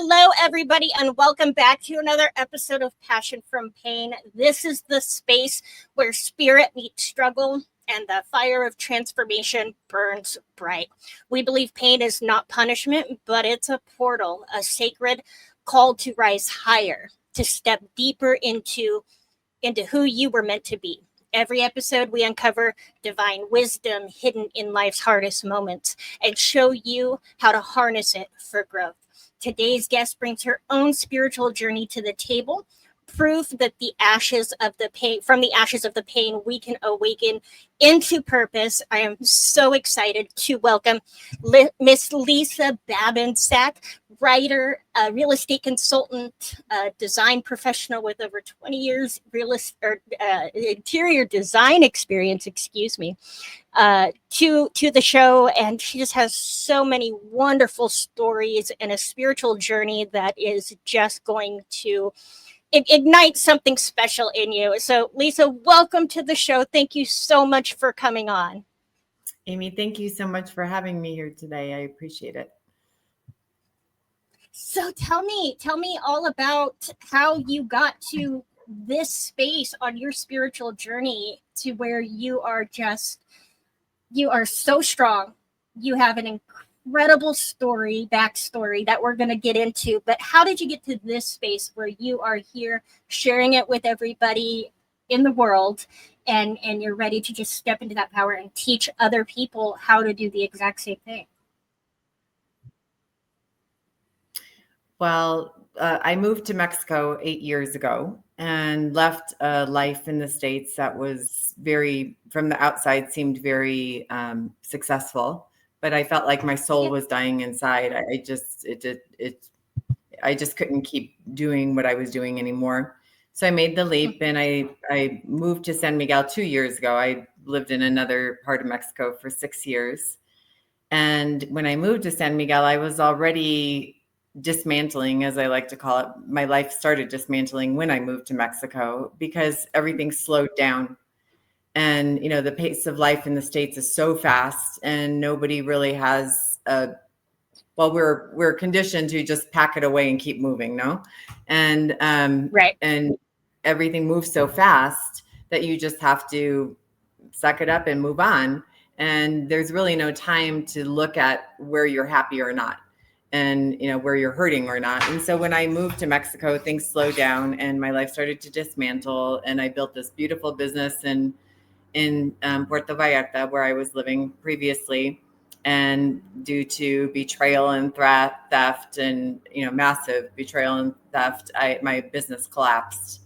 Hello, everybody, and welcome back to another episode of Passion from Pain. This is the space where spirit meets struggle and the fire of transformation burns bright. We believe pain is not punishment, but it's a portal, a sacred call to rise higher, to step deeper into who you were meant to be. Every episode, we uncover divine wisdom hidden in life's hardest moments and show you how to harness it for growth. Today's guest brings her own spiritual journey to the table, proof that from the ashes of the pain, we can awaken into purpose. I am so excited to welcome Miss Lisa Babinsack, writer, real estate consultant, design professional with over 20 years interior design experience, to the show. And she just has so many wonderful stories and a spiritual journey that is just going to ignite something special in you. So Lisa, welcome to the show. Thank you so much for coming on. Amy, thank you so much for having me here today. I appreciate it. So tell me all about how you got to this space on your spiritual journey to where you are so strong. You have an incredible backstory that we're going to get into, but how did you get to this space where you are here sharing it with everybody in the world and you're ready to just step into that power and teach other people how to do the exact same thing? Well, I moved to Mexico 8 years ago and left a life in the States that was from the outside, seemed very successful, but I felt like my soul was dying inside. I just couldn't keep doing what I was doing anymore. So I made the leap and I moved to San Miguel 2 years ago. I lived in another part of Mexico for 6 years. And when I moved to San Miguel, I was already dismantling, as I like to call it. My life started dismantling when I moved to Mexico because everything slowed down. And, the pace of life in the States is so fast and nobody really has we're conditioned to just pack it away and keep moving, no? And, right. And everything moves so fast that you just have to suck it up and move on. And there's really no time to look at where you're happy or not and, where you're hurting or not. And so when I moved to Mexico, things slowed down and my life started to dismantle. And I built this beautiful business in Puerto Vallarta, where I was living previously. And due to betrayal and theft and, massive betrayal and theft, my business collapsed.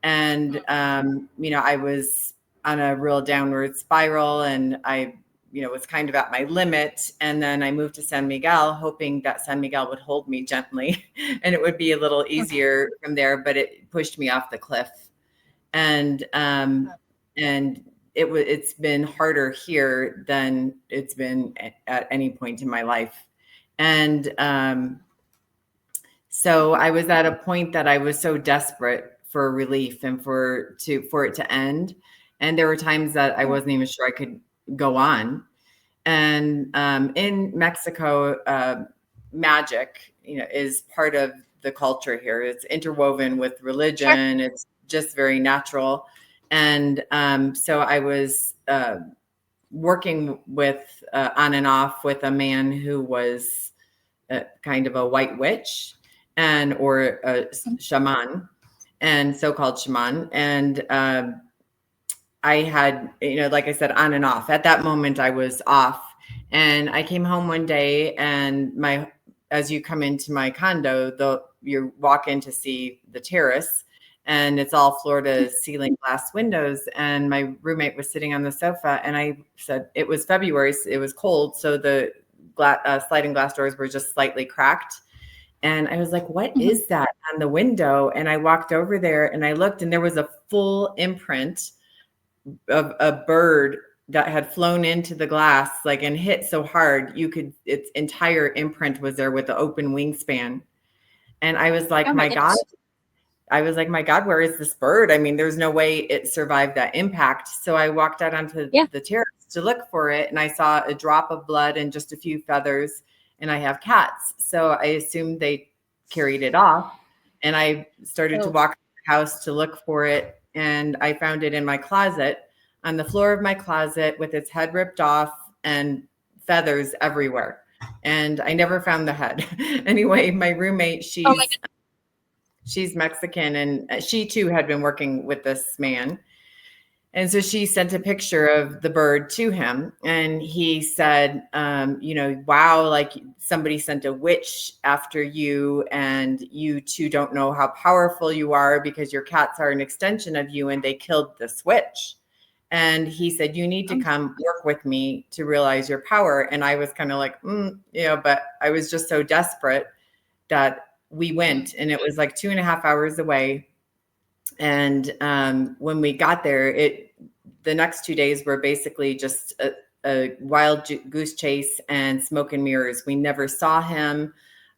And, I was on a real downward spiral and I was kind of at my limit. And then I moved to San Miguel, hoping that San Miguel would hold me gently and it would be a little easier from there, but it pushed me off the cliff. And it's been harder here than it's been at any point in my life. And so I was at a point that I was so desperate for relief and for it to end. And there were times that I wasn't even sure I could go on. And in Mexico, magic, is part of the culture here. It's interwoven with religion. It's just very natural. And so I was working with on and off with a man who was kind of a white witch or a shaman, and so-called shaman. And I had, like I said, on and off. At that moment, I was off. And I came home one day and as you come into my condo, you walk in to see the terrace. And it's all floor to ceiling glass windows. And my roommate was sitting on the sofa. And I said, it was February, so it was cold. So the sliding glass doors were just slightly cracked. And I was like, what is that on the window? And I walked over there and I looked and there was a full imprint of a bird that had flown into the glass, and hit so hard, its entire imprint was there with the open wingspan. And I was like, my God. I was like, my God, where is this bird? I mean, there's no way it survived that impact. So I walked out onto the terrace to look for it. And I saw a drop of blood and just a few feathers. And I have cats. So I assumed they carried it off. And I started to Oh, walk the house to look for it. And I found it in my closet, on the floor of my closet, with its head ripped off and feathers everywhere. And I never found the head. Anyway, my roommate, oh my she's Mexican, and she too had been working with this man. And so she sent a picture of the bird to him, and he said, wow, like somebody sent a witch after you, and you two don't know how powerful you are because your cats are an extension of you, and they killed this witch. And he said, you need to come work with me to realize your power. And I was kind of like, but I was just so desperate that we went, and it was like 2.5 hours away. And when we got there, the next 2 days were basically just a wild goose chase and smoke and mirrors. We never saw him.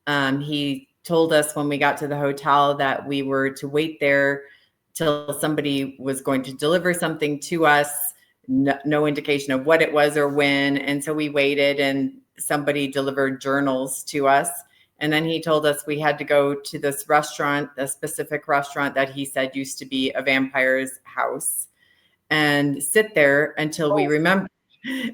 He told us when we got to the hotel that we were to wait there till somebody was going to deliver something to us. No indication of what it was or when. And so we waited, and somebody delivered journals to us. And then he told us we had to go to this restaurant, a specific restaurant that he said used to be a vampire's house, and sit there until we remember.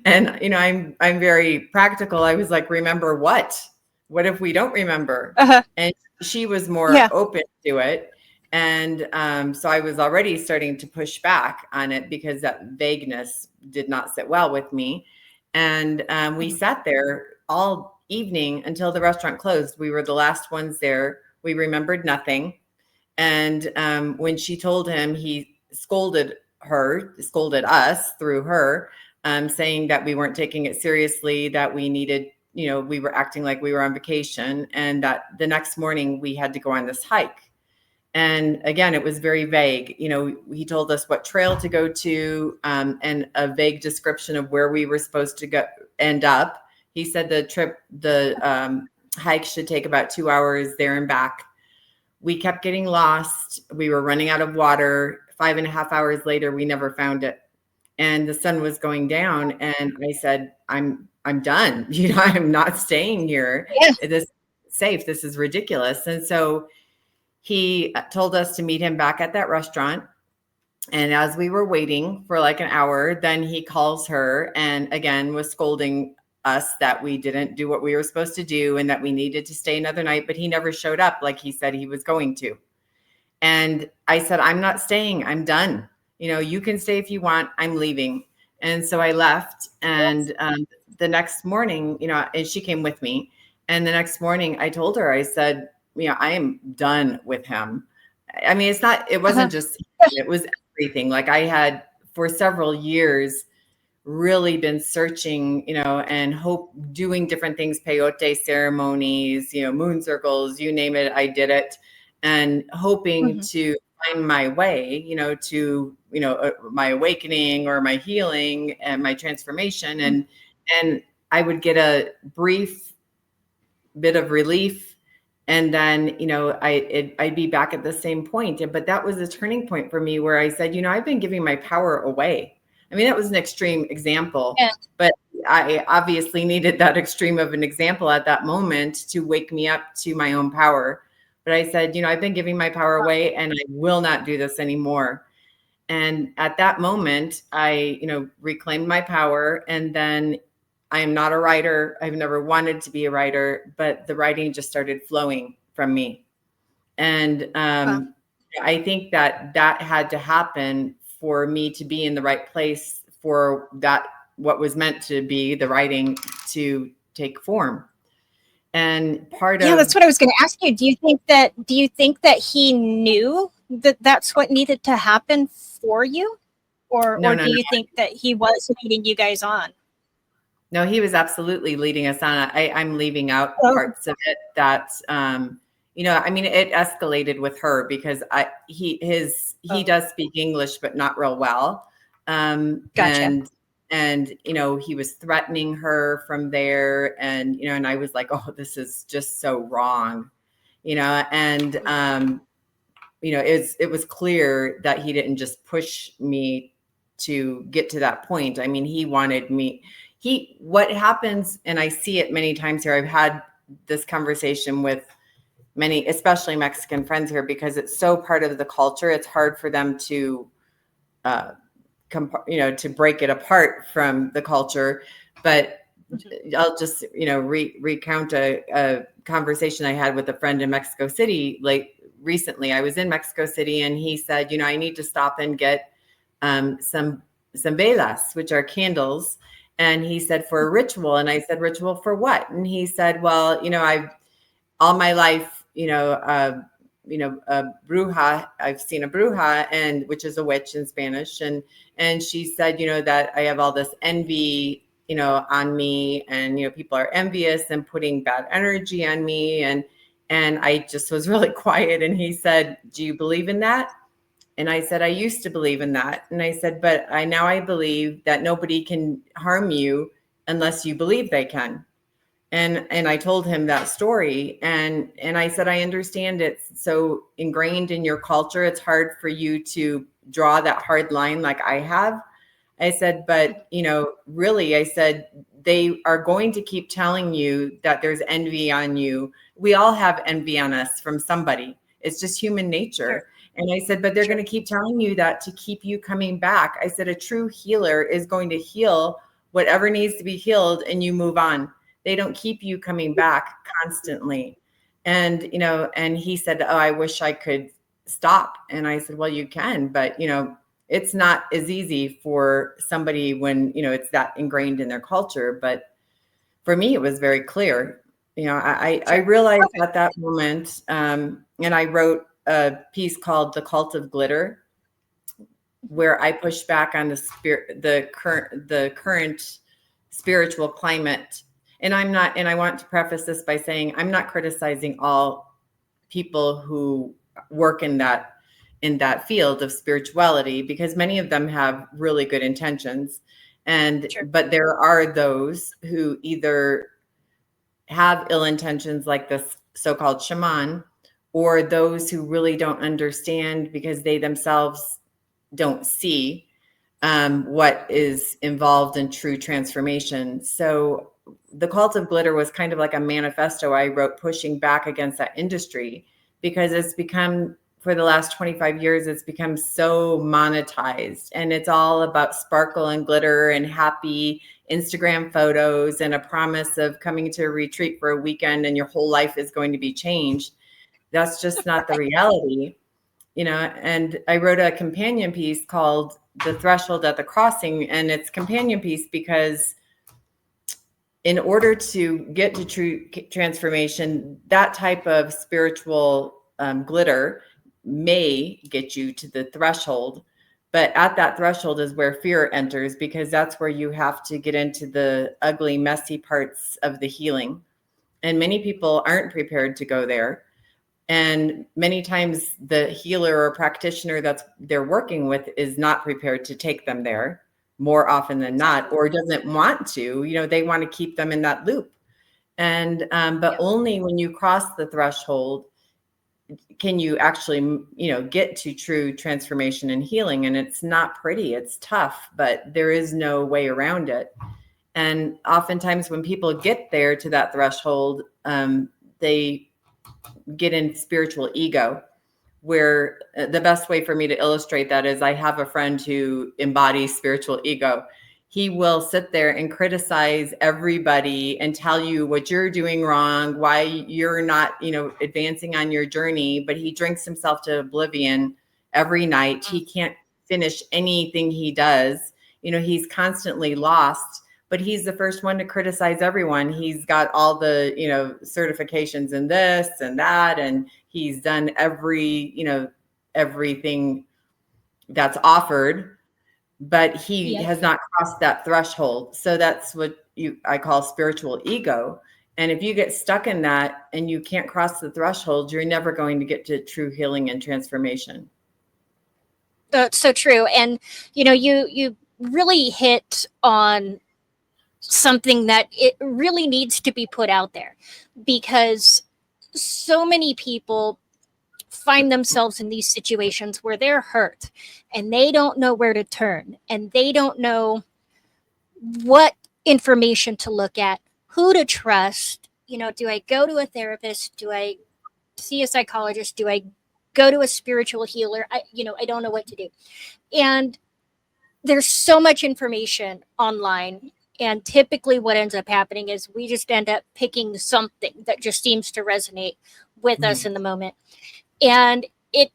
And I'm very practical. I was like, remember what? What if we don't remember? And she was more open to it. And so I was already starting to push back on it because that vagueness did not sit well with me. And we sat there all evening until the restaurant closed. We were the last ones there. We remembered nothing. And when she told him, he scolded us through her, saying that we weren't taking it seriously, that we needed, we were acting like we were on vacation, and that the next morning we had to go on this hike. And again, it was very vague. He told us what trail to go to, and a vague description of where we were supposed to end up. He said the hike should take about 2 hours there and back. We kept getting lost. We were running out of water. 5.5 hours later, we never found it. And the sun was going down. And I said, I'm done. I'm not staying here. This is safe. This is ridiculous. And so he told us to meet him back at that restaurant. And as we were waiting for like an hour, then he calls her and again was scolding us that we didn't do what we were supposed to do and that we needed to stay another night, but he never showed up like he said he was going to. And I said, I'm not staying. I'm done. You can stay if you want. I'm leaving. And so I left. And the next morning, and she came with me. And the next morning I told her, I said, I am done with him. I mean, it wasn't just, it was everything. Like I had for several years really been searching, and doing different things, peyote ceremonies, moon circles, you name it, I did it. And hoping to find my way, to, my awakening or my healing and my transformation. And I would get a brief bit of relief. And then, I'd be back at the same point. But that was a turning point for me where I said, I've been giving my power away. I mean, that was an extreme example, but I obviously needed that extreme of an example at that moment to wake me up to my own power. But I said, I've been giving my power away and I will not do this anymore. And at that moment, I, reclaimed my power. And then I am not a writer. I've never wanted to be a writer, but the writing just started flowing from me. And I think that had to happen for me to be in the right place for that, what was meant to be the writing to take form. And that's what I was going to ask you. Do you think that he knew that that's what needed to happen for you? Or do you think that he was leading you guys on? No, he was absolutely leading us on. I'm leaving out parts of it that, I mean, it escalated with her because he does speak English, but not real well. Gotcha. And, he was threatening her from there. And, and I was like, oh, this is just so wrong, and, it was clear that he didn't just push me to get to that point. I mean, he wanted me. What happens, and I see it many times here, I've had this conversation with many, especially Mexican friends here, because it's so part of the culture. It's hard for them to, to break it apart from the culture. But I'll just, recount a conversation I had with a friend in Mexico City. Like recently, I was in Mexico City, and he said, I need to stop and get some velas, which are candles. And he said, for a ritual. And I said, ritual for what? And he said, well, I've all my life, a bruja, I've seen a bruja, and which is a witch in Spanish. And she said, that I have all this envy, on me, and, people are envious and putting bad energy on me. And I just was really quiet. And he said, do you believe in that? And I said, I used to believe in that. And I said, but now I believe that nobody can harm you unless you believe they can. And I told him that story. And I said, I understand it's so ingrained in your culture. It's hard for you to draw that hard line like I have. I said, but, really, I said, they are going to keep telling you that there's envy on you. We all have envy on us from somebody. It's just human nature. Sure. And I said, but they're Sure. going to keep telling you that to keep you coming back. I said, a true healer is going to heal whatever needs to be healed, and you move on. They don't keep you coming back constantly. And, and he said, oh, I wish I could stop. And I said, well, you can, but, it's not as easy for somebody when, it's that ingrained in their culture. But for me, it was very clear. I realized at that moment, and I wrote a piece called The Cult of Glitter, where I pushed back on the current spiritual climate. And I want to preface this by saying, I'm not criticizing all people who work in that field of spirituality, because many of them have really good intentions. But there are those who either have ill intentions, like this so-called shaman, or those who really don't understand because they themselves don't see what is involved in true transformation. So the Cult of Glitter was kind of like a manifesto I wrote pushing back against that industry, because it's become, for the last 25 years, it's become so monetized, and it's all about sparkle and glitter and happy Instagram photos and a promise of coming to a retreat for a weekend and your whole life is going to be changed. That's just not the reality. And I wrote a companion piece called The Threshold at the Crossing, and it's companion piece because in order to get to true transformation, that type of spiritual glitter may get you to the threshold. But at that threshold is where fear enters, because that's where you have to get into the ugly, messy parts of the healing. And many people aren't prepared to go there. And many times the healer or practitioner that they're working with is not prepared to take them there, more often than not, or doesn't want to. They want to keep them in that loop. And but only when you cross the threshold can you actually, get to true transformation and healing. And it's not pretty, it's tough, but there is no way around it. And oftentimes when people get there to that threshold, they get in spiritual ego, where the best way for me to illustrate that is I have a friend who embodies spiritual ego. He will sit there and criticize everybody and tell you what you're doing wrong, why you're not, advancing on your journey, but he drinks himself to oblivion every night. He can't finish anything he does. He's constantly lost, but he's the first one to criticize everyone. He's got all the, certifications in this and that, and he's done everything that's offered, but he has not crossed that threshold. So that's what I call spiritual ego. And if you get stuck in that and you can't cross the threshold, you're never going to get to true healing and transformation. That's so true. And you really hit on something that it really needs to be put out there, because so many people find themselves in these situations where they're hurt and they don't know where to turn, and they don't know what information to look at, who to trust. Do I go to a therapist? Do I see a psychologist? Do I go to a spiritual healer? I don't know what to do. And there's so much information online. And typically what ends up happening is we just end up picking something that just seems to resonate with us in the moment. And it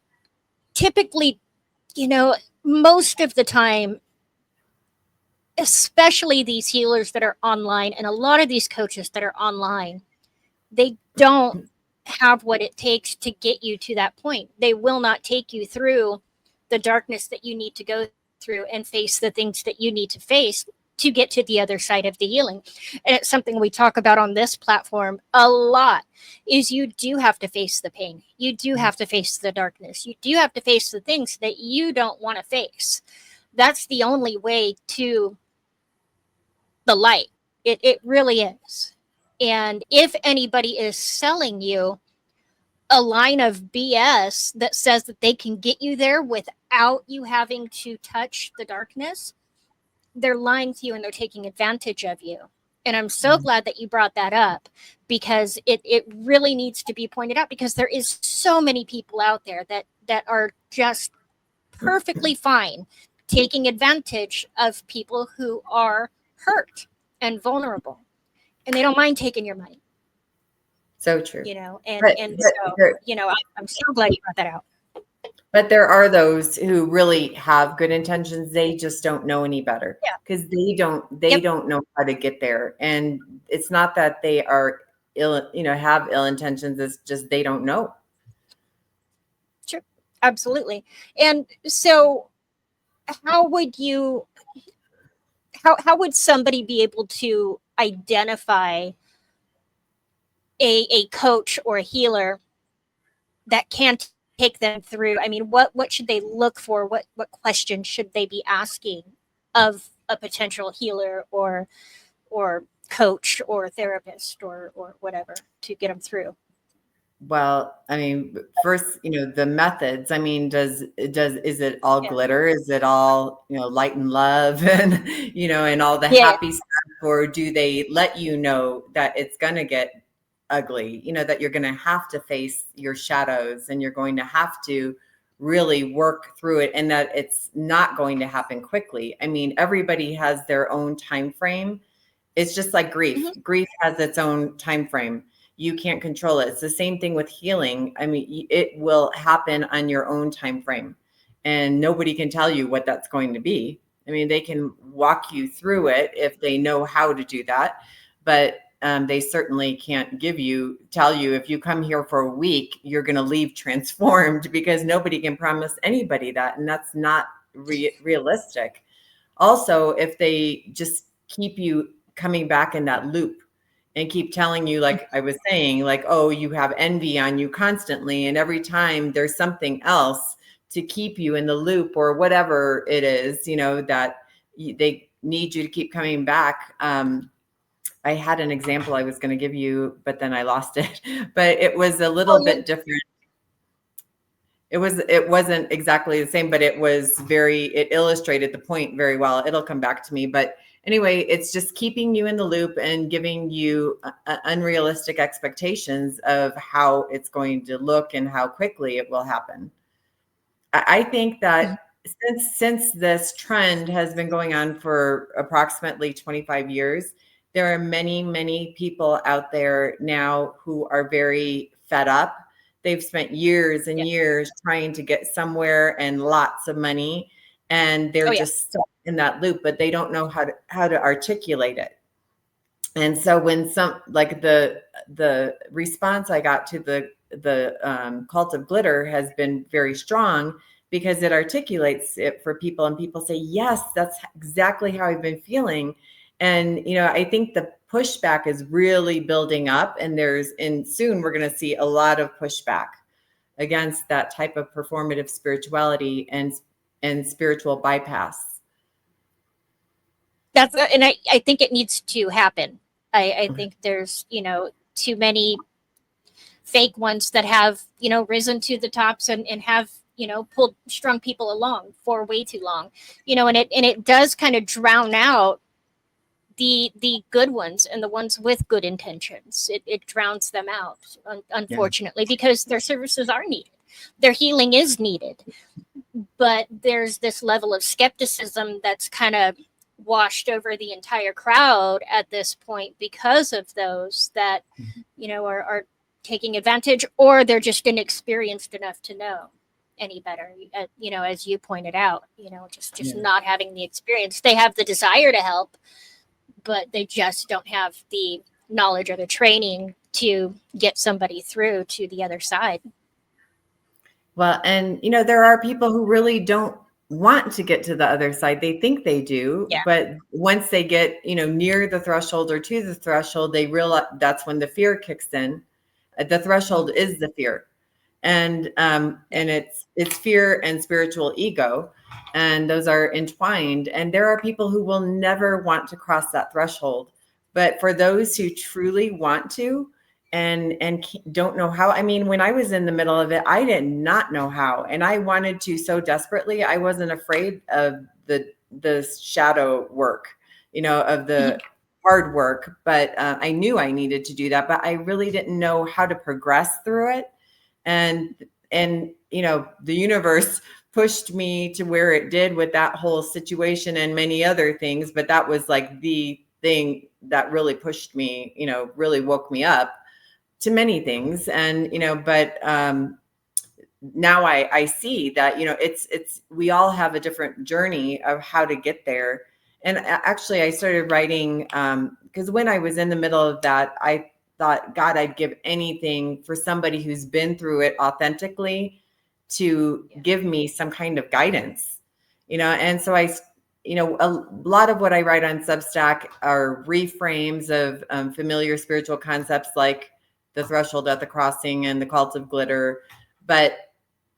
typically, most of the time, especially these healers that are online and a lot of these coaches that are online, they don't have what it takes to get you to that point. They will not take you through the darkness that you need to go through and face the things that you need to face to get to the other side of the healing. And it's something we talk about on this platform a lot, is you do have to face the pain. You do have to face the darkness. You do have to face the things that you don't want to face. That's the only way to the light. It really is. And if anybody is selling you a line of BS that says that they can get you there without you having to touch the darkness, they're lying to you and they're taking advantage of you. And I'm so glad that you brought that up, because it really needs to be pointed out, because there is so many people out there that are just perfectly fine taking advantage of people who are hurt and vulnerable, and they don't mind taking your money. So true. I'm so glad you brought that out. But there are those who really have good intentions. They just don't know any better, because they don't know how to get there. And it's not that they are have ill intentions. It's just they don't know. Sure, absolutely. And so, how would somebody be able to identify a coach or a healer that can take them through? I mean, what should they look for? What questions should they be asking of a potential healer or coach or therapist or whatever to get them through? Well, I mean, first, the methods. I mean, is it all glitter? Is it all, light and love and, and all the happy stuff? Or do they let you know that it's going to get ugly, that you're going to have to face your shadows and you're going to have to really work through it, and that it's not going to happen quickly? I mean, everybody has their own time frame. It's just like grief. Mm-hmm. Grief has its own time frame. You can't control it. It's the same thing with healing. I mean, it will happen on your own time frame, and nobody can tell you what that's going to be. I mean, they can walk you through it if they know how to do that, but they certainly can't tell you if you come here for a week, you're going to leave transformed, because nobody can promise anybody that. And that's not realistic. Also, if they just keep you coming back in that loop and keep telling you, like I was saying, like, oh, you have envy on you constantly, and every time there's something else to keep you in the loop or whatever it is, that they need you to keep coming back. I had an example I was going to give you, but then I lost it. But it was a little bit different. It wasn't exactly the same, but it illustrated the point very well. It'll come back to me. But anyway, it's just keeping you in the loop and giving you unrealistic expectations of how it's going to look and how quickly it will happen. I think that since this trend has been going on for approximately 25 years, there are many, many people out there now who are very fed up. They've spent years and years trying to get somewhere and lots of money, and they're just stuck in that loop, but they don't know how to articulate it. And so when the response I got to the cult of glitter has been very strong, because it articulates it for people, and people say, yes, that's exactly how I've been feeling. And, I think the pushback is really building up, and soon we're going to see a lot of pushback against that type of performative spirituality and spiritual bypass. And I think it needs to happen. I think there's, too many fake ones that have, risen to the tops and have, strung people along for way too long, and it does kind of drown out the good ones and the ones with good intentions. It drowns them out, unfortunately, because their services are needed. Their healing is needed. But there's this level of skepticism that's kind of washed over the entire crowd at this point because of those that, are taking advantage, or they're just inexperienced enough to know any better. As you pointed out, just not having the experience. They have the desire to help, but they just don't have the knowledge or the training to get somebody through to the other side. Well, and there are people who really don't want to get to the other side. They think they do, Yeah. but once they get, near the threshold or to the threshold, they realize that's when the fear kicks in. The threshold is the fear. And it's fear and spiritual ego, and those are entwined. And there are people who will never want to cross that threshold. But for those who truly want to, and don't know how. I mean, when I was in the middle of it, I did not know how, and I wanted to so desperately. I wasn't afraid of the shadow work, of the hard work, but I knew I needed to do that, but I really didn't know how to progress through it. And the universe pushed me to where it did with that whole situation and many other things, but that was like the thing that really pushed me, really woke me up to many things. And but now I see that it's we all have a different journey of how to get there. And actually I started writing because when I was in the middle of that, I thought, God, I'd give anything for somebody who's been through it authentically to give me some kind of guidance, and so a lot of what I write on Substack are reframes of familiar spiritual concepts like the threshold at the crossing and the cult of glitter. But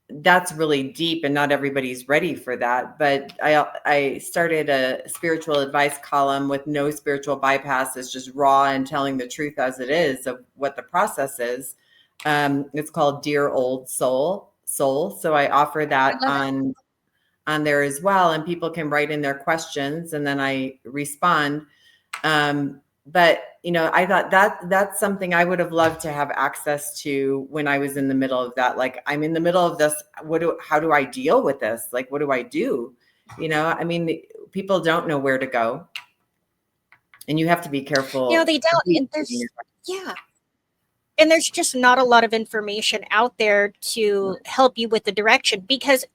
that's really deep and not everybody's ready for that. But I started a spiritual advice column with no spiritual bypass. It's just raw and telling the truth as it is of what the process is. It's called Dear Old Soul. So I offer that on there as well. And people can write in their questions and then I respond. But I thought that's something I would have loved to have access to when I was in the middle of that. Like, I'm in the middle of this. How do I deal with this? Like, what do I do? I mean, people don't know where to go, and you have to be careful. They don't. And and there's just not a lot of information out there to help you with the direction, because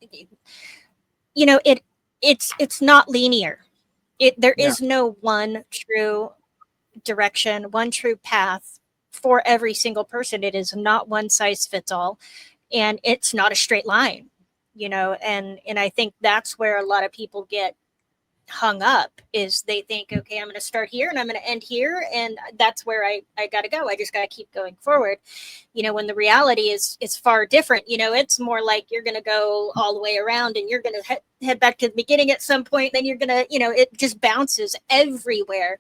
it's not linear. There is no one true direction, one true path for every single person. It is not one size fits all, and it's not a straight line, and I think that's where a lot of people get hung up. Is they think, okay, I'm going to start here and I'm going to end here, and that's where I got to go. I just got to keep going forward, when the reality is far different. It's more like you're going to go all the way around and you're going to head back to the beginning at some point. Then you're going to, it just bounces everywhere,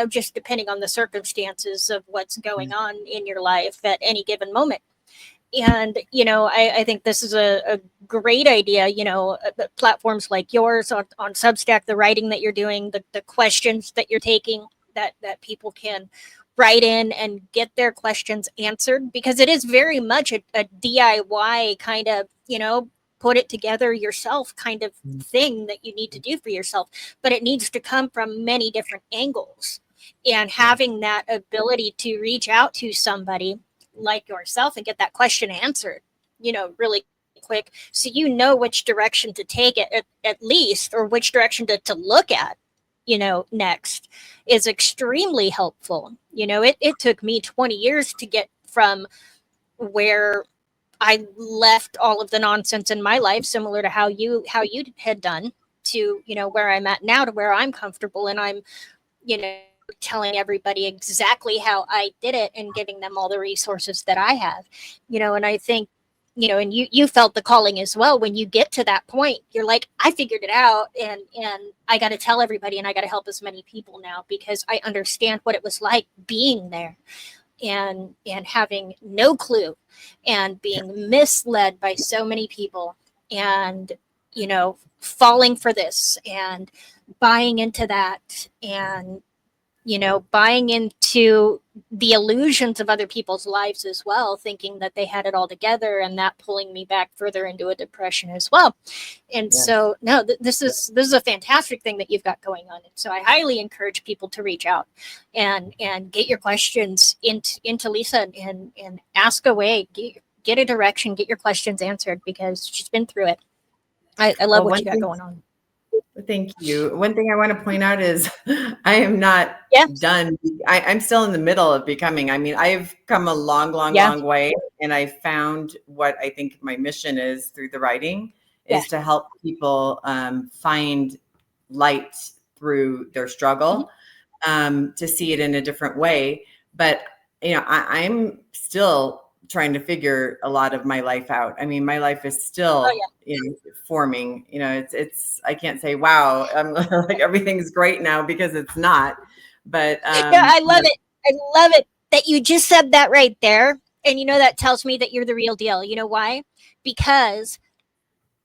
just depending on the circumstances of what's going on in your life at any given moment. And I think this is a great idea. Platforms like yours on Substack, the writing that you're doing, the questions that you're taking, that people can write in and get their questions answered, because it is very much a DIY kind of, put it together yourself kind of thing that you need to do for yourself. But it needs to come from many different angles, and having that ability to reach out to somebody like yourself and get that question answered, really quick, so which direction to take it at least, or which direction to look at, next, is extremely helpful. It took me 20 years to get from where I left all of the nonsense in my life, similar to how you had done, to where I'm at now, to where I'm comfortable, and I'm telling everybody exactly how I did it and giving them all the resources that I have, and I think, and you felt the calling as well. When you get to that point, you're like, I figured it out, and I got to tell everybody, and I got to help as many people now, because I understand what it was like being there, and having no clue, and being misled by so many people, and falling for this and buying into that, and buying into the illusions of other people's lives as well, thinking that they had it all together, and that pulling me back further into a depression as well. And Yes. so, no, this is a fantastic thing that you've got going on. And so, I highly encourage people to reach out and get your questions into Lisa and ask away, get a direction, get your questions answered, because she's been through it. I love Well, what one you got thing, going on. thank you. One thing I want to point out is I am not Yeah, done. I'm still in the middle of becoming. I mean, I've come a long, long, yeah, long way, and I found what I think my mission is through the writing yeah. is to help people find light through their struggle, to see it in a different way. But I'm still trying to figure a lot of my life out. I mean, my life is Oh still yeah. forming. It's I can't say wow, like everything's great now, because it's not. But Yeah, I love it. I love it that you just said that right there. And that tells me that you're the real deal. You know why? Because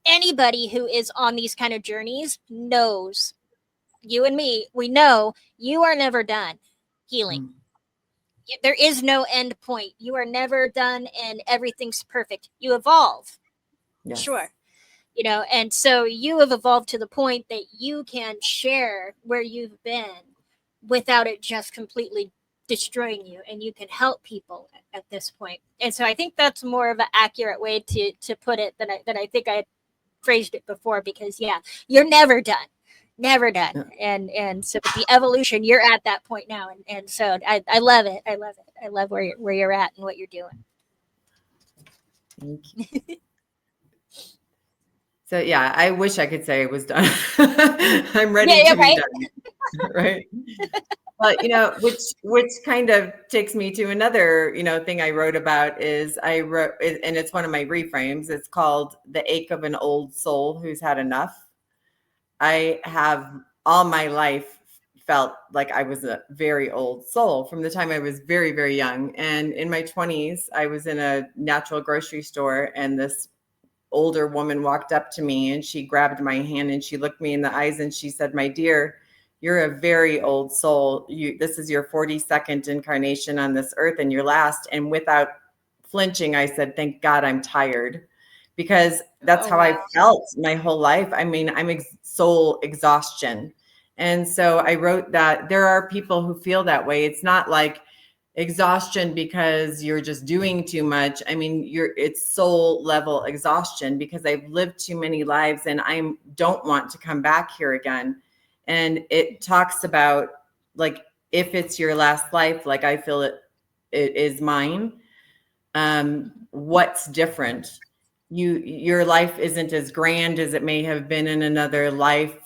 anybody who is on these kind of journeys knows, you and me, we know you are never done healing. There is no end point. You are never done and everything's perfect. You evolve, yes, sure. And so you have evolved to the point that you can share where you've been without it just completely destroying you, and you can help people at this point. And so I think that's more of an accurate way to put it than I think I phrased it before, because yeah, you're never done, never done. And so the evolution, you're at that point now, and so I love it. I love it. I love where you're at and what you're doing. thank you. So yeah, I wish I could say it was done. I'm ready Yeah, to be right. done, right? But which kind of takes me to another thing I wrote about. Is I wrote, and it's one of my reframes. It's called "The Ache of an Old Soul Who's Had Enough." I have all my life felt like I was a very old soul from the time I was very, very young. And in my 20s, I was in a natural grocery store, and this older woman walked up to me, and she grabbed my hand, and she looked me in the eyes, and she said, "My dear, you're a very old soul. This is your 42nd incarnation on this earth, and your last." And without flinching, I said, "Thank God I'm tired," because that's Oh how I wow. felt my whole life. I mean, soul exhaustion. And so I wrote that there are people who feel that way. It's not like exhaustion because you're just doing too much. I mean, it's soul level exhaustion, because I've lived too many lives and I don't want to come back here again. And it talks about, like, if it's your last life, like I feel it is mine. What's different? Your life isn't as grand as it may have been in another life.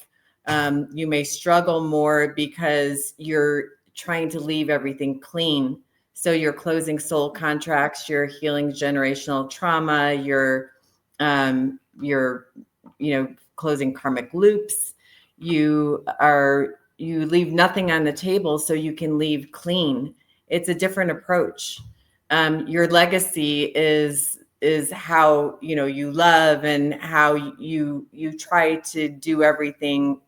You may struggle more because you're trying to leave everything clean. So you're closing soul contracts, you're healing generational trauma, you're closing karmic loops. You leave nothing on the table so you can leave clean. It's a different approach. Your legacy is how you love, and how you try to do everything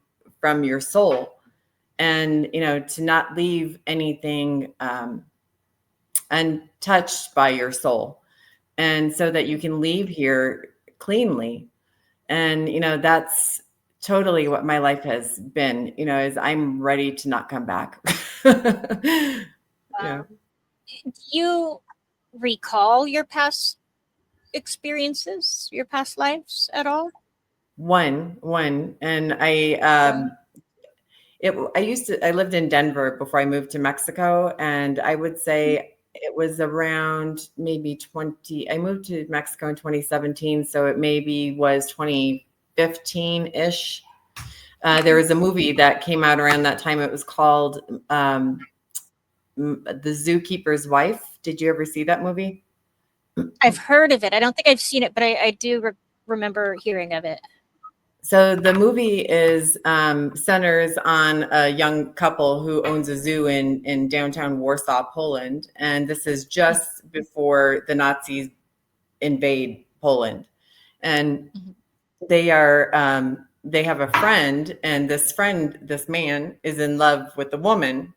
from your soul, and to not leave anything untouched by your soul, and so that you can leave here cleanly. And that's totally what my life has been, is I'm ready to not come back. Yeah. Do you recall your past experiences, your past lives at all? One, and One. I lived in Denver before I moved to Mexico, and I would say it was around maybe I moved to Mexico in 2017, so it maybe was 2015-ish. There was a movie that came out around that time. It was called The Zookeeper's Wife. Did you ever see that movie? I've heard of it. I don't think I've seen it, but I do remember hearing of it. So the movie is centers on a young couple who owns a zoo in downtown Warsaw, Poland, and this is just before the Nazis invade Poland. And they have a friend, and this man is in love with the woman,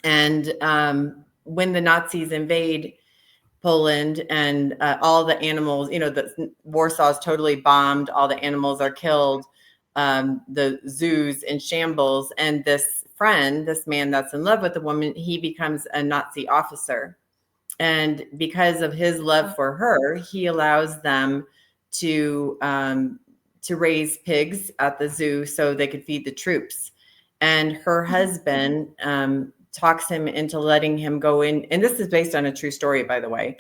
And when the Nazis invade Poland and all the animals, the Warsaw is totally bombed. All the animals are killed. The zoos in shambles. And this man that's in love with the woman, he becomes a Nazi officer. And because of his love for her, he allows them to raise pigs at the zoo so they could feed the troops. And her husband talks him into letting him go in. And this is based on a true story, by the way.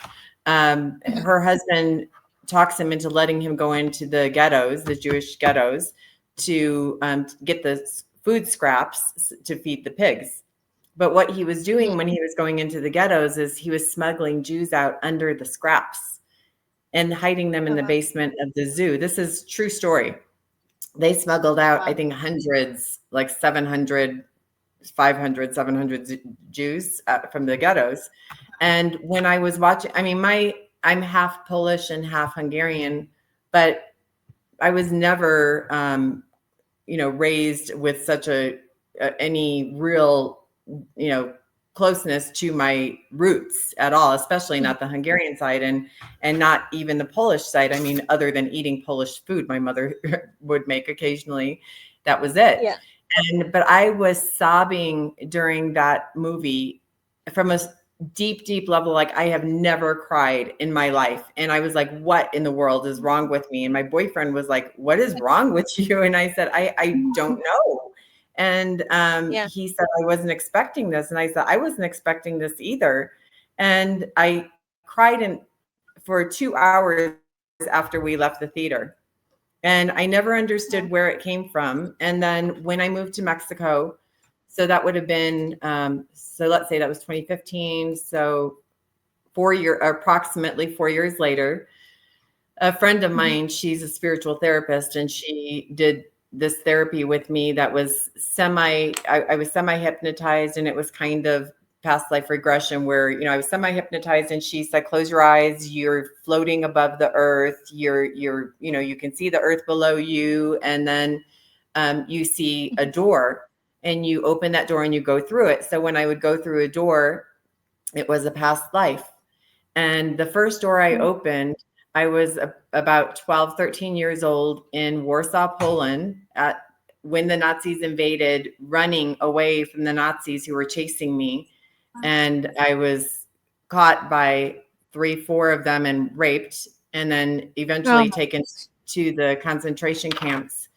Her husband talks him into letting him go into the ghettos, the Jewish ghettos, to get the food scraps to feed the pigs. But what he was doing when he was going into the ghettos is he was smuggling Jews out under the scraps and hiding them in the basement of the zoo. This is true story. They smuggled out, I think, hundreds, like 700, 500, 700 Jews from the ghettos. And when I was watching, I mean, I'm half Polish and half Hungarian, but I was never, raised with such any real, closeness to my roots at all, especially not the Hungarian side and not even the Polish side. I mean, other than eating Polish food my mother would make occasionally, that was it. Yeah. But I was sobbing during that movie from a deep, deep level. Like I have never cried in my life. And I was like, what in the world is wrong with me? And my boyfriend was like, what is wrong with you? And I said, I don't know. And he said, I wasn't expecting this. And I said, I wasn't expecting this either. And I cried for 2 hours after we left the theater. And I never understood where it came from. And then when I moved to Mexico, so that would have been, so let's say that was 2015. So approximately 4 years later, a friend of mine, she's a spiritual therapist, and she did this therapy with me that was I was semi-hypnotized, and it was kind of past life regression where, I was semi-hypnotized, and she said, close your eyes, you're floating above the earth, you can see the earth below you, and then you see a door, and you open that door and you go through it. So when I would go through a door, it was a past life. And the first door I opened, I was about 12, 13 years old in Warsaw, Poland, when the Nazis invaded, running away from the Nazis who were chasing me. And I was caught by 3, 4 of them and raped, and then eventually taken to the concentration camps.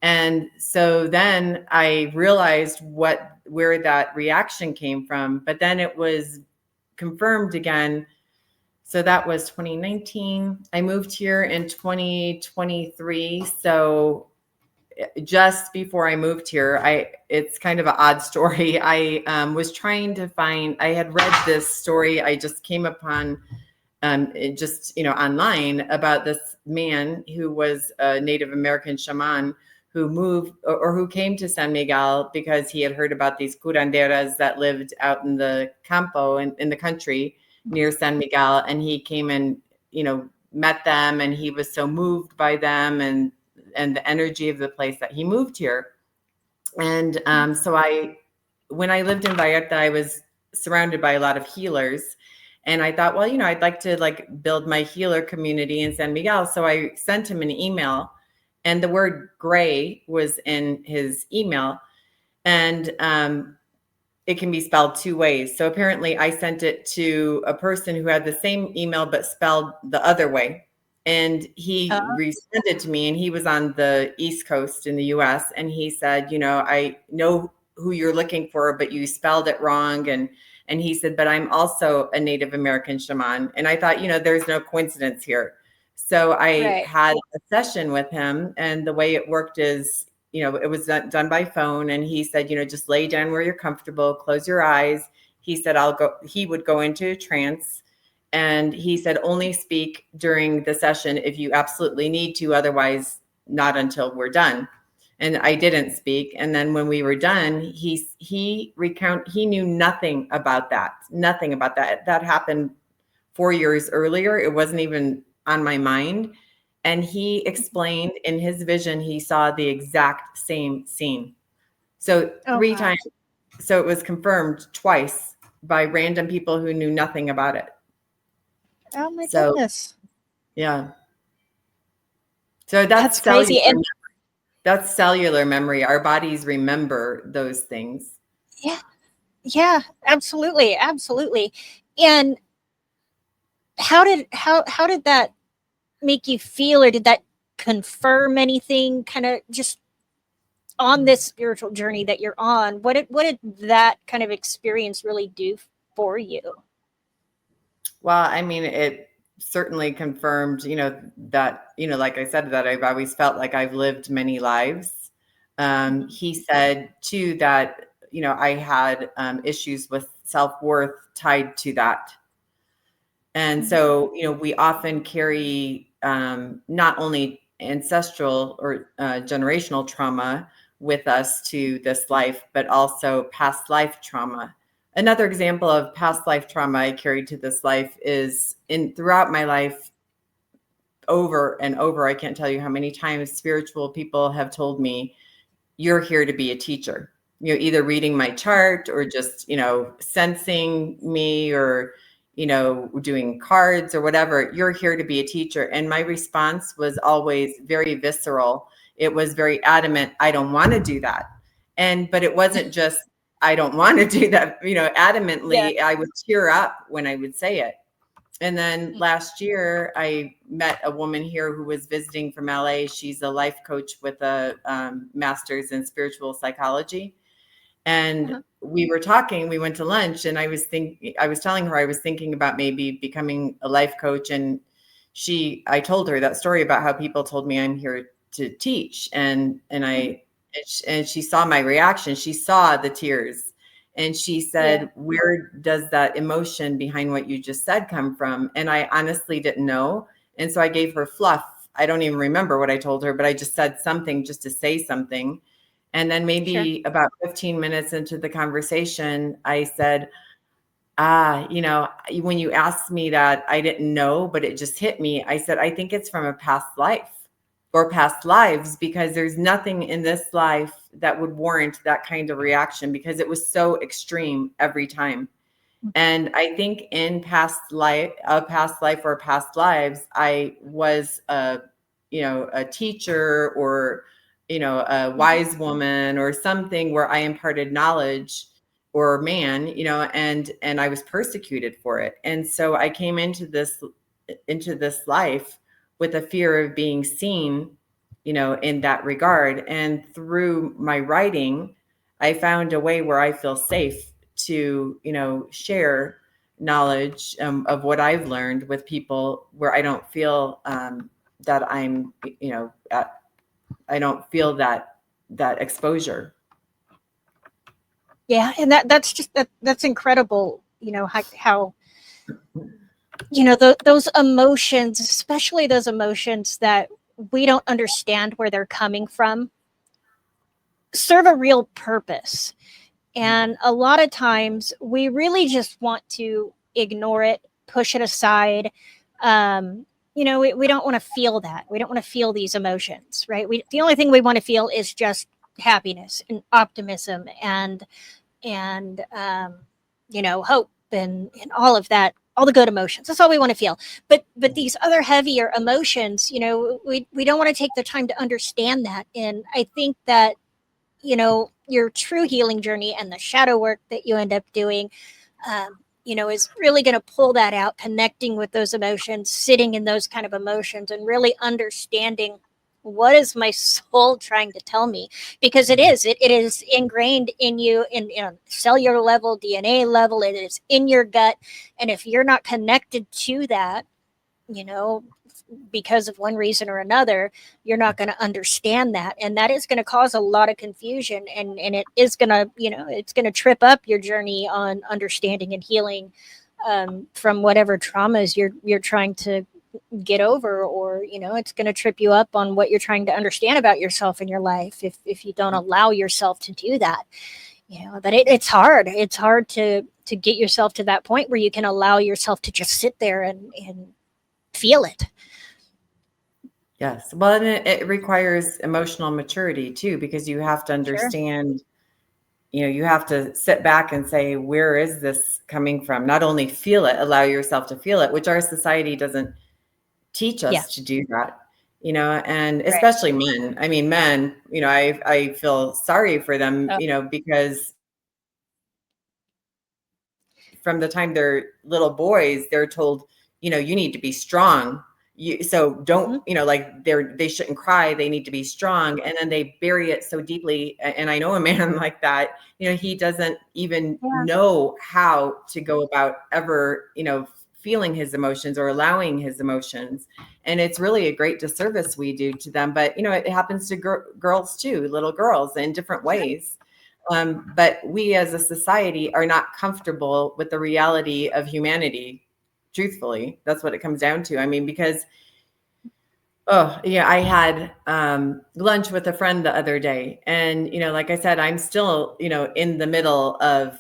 And so then I realized where that reaction came from, but then it was confirmed again. So that was 2019. I moved here in 2023. So just before I moved here, it's kind of an odd story. I was trying to I had read this story. I just came upon online about this man who was a Native American shaman who moved or who came to San Miguel because he had heard about these curanderas that lived out in the campo in the country near San Miguel. And he came and, met them, and he was so moved by them and the energy of the place that he moved here. And so when I lived in Vallarta, I was surrounded by a lot of healers. And I thought, well, I'd like to build my healer community in San Miguel. So I sent him an email, and the word gray was in his email. And it can be spelled 2 ways. So apparently I sent it to a person who had the same email, but spelled the other way. And he responded to me, and he was on the East Coast in the US. And he said, I know who you're looking for, but you spelled it wrong. And he said, but I'm also a Native American shaman. And I thought, there's no coincidence here. So I had a session with him, and the way it worked is, it was done by phone. And he said, just lay down where you're comfortable, close your eyes. He said, he would go into a trance. And he said, only speak during the session if you absolutely need to, otherwise not until we're done. And I didn't speak. And then when we were done, he knew nothing about that. That happened 4 years earlier. It wasn't even on my mind. And he explained in his vision, he saw the exact same scene. So 3 times So it was confirmed twice by random people who knew nothing about it. Oh my So, goodness. yeah. So That's crazy. And that's cellular memory. Our bodies remember those things. yeah, yeah, absolutely, absolutely. And how did that make you feel, or did that confirm anything kind of just on this spiritual journey that you're on? What did that kind of experience really do for you? Well, I mean, it certainly confirmed, that, like I said, that I've always felt like I've lived many lives. He said too that, I had issues with self-worth tied to that. And so, we often carry not only ancestral or generational trauma with us to this life, but also past life trauma. Another example of past life trauma I carried to this life is throughout my life, over and over, I can't tell you how many times spiritual people have told me, you're here to be a teacher. Either reading my chart or just, sensing me, or, doing cards or whatever. You're here to be a teacher. And my response was always very visceral. It was very adamant. I don't want to do that. But it wasn't just, I don't want to do that, Yeah. adamantly. I would tear up when I would say it. And then last year, I met a woman here who was visiting from LA. She's a life coach with a master's in spiritual psychology. And we were talking, we went to lunch, and I was telling her I was thinking about maybe becoming a life coach. And I told her that story about how people told me I'm here to teach. And she saw my reaction. She saw the tears. And she said, where does that emotion behind what you just said come from? And I honestly didn't know. And so I gave her fluff. I don't even remember what I told her, but I just said something just to say something. And then maybe about 15 minutes into the conversation, I said, when you asked me that, I didn't know, but it just hit me. I said, I think it's from a past life or past lives, because there's nothing in this life that would warrant that kind of reaction, because it was so extreme every time. And I think in past life or past lives, I was a teacher, or, a wise woman or something, where I imparted knowledge, or man, and I was persecuted for it. And so I came into this life with a fear of being seen, in that regard. And through my writing, I found a way where I feel safe to, share knowledge of what I've learned with people, where I don't feel that I'm, I don't feel that exposure. Yeah, and that's incredible. How those emotions, especially those emotions that we don't understand where they're coming from, serve a real purpose. And a lot of times we really just want to ignore it, push it aside. We don't want to feel that. We don't want to feel these emotions, right? The only thing we want to feel is just happiness and optimism and hope and all of that, all the good emotions. That's all we want to feel. But these other heavier emotions, we don't want to take the time to understand that. And I think that your true healing journey and the shadow work that you end up doing, is really going to pull that out, connecting with those emotions, sitting in those kind of emotions, and really understanding what is my soul trying to tell me, because it is ingrained in you in cellular level, DNA level. It is in your gut, and if you're not connected to that, you know because of one reason or another, you're not going to understand that, and that is going to cause a lot of confusion, and it is going to it's going to trip up your journey on understanding and healing, from whatever traumas you're trying to get over, or it's going to trip you up on what you're trying to understand about yourself in your life, if you don't allow yourself to do that. But it's hard to get yourself to that point where you can allow yourself to just sit there and feel it. Yes. Well, and it requires emotional maturity too, because you have to Sure. understand you have to sit back and say, where is this coming from? Not only feel it, allow yourself to feel it, which our society doesn't teach us to Yes. do that, and Right. especially men. I mean, men, I feel sorry for them, Oh. because from the time they're little boys, they're told, you need to be strong. So don't, Mm-hmm. like they shouldn't cry. They need to be strong. And then they bury it so deeply. And I know a man like that, he doesn't even Yeah. know how to go about ever, feeling his emotions or allowing his emotions. And it's really a great disservice we do to them. But, it happens to girls too, little girls in different ways. But we as a society are not comfortable with the reality of humanity. Truthfully, that's what it comes down to. I mean, because, oh, yeah, I had lunch with a friend the other day. And, like I said, I'm still, in the middle of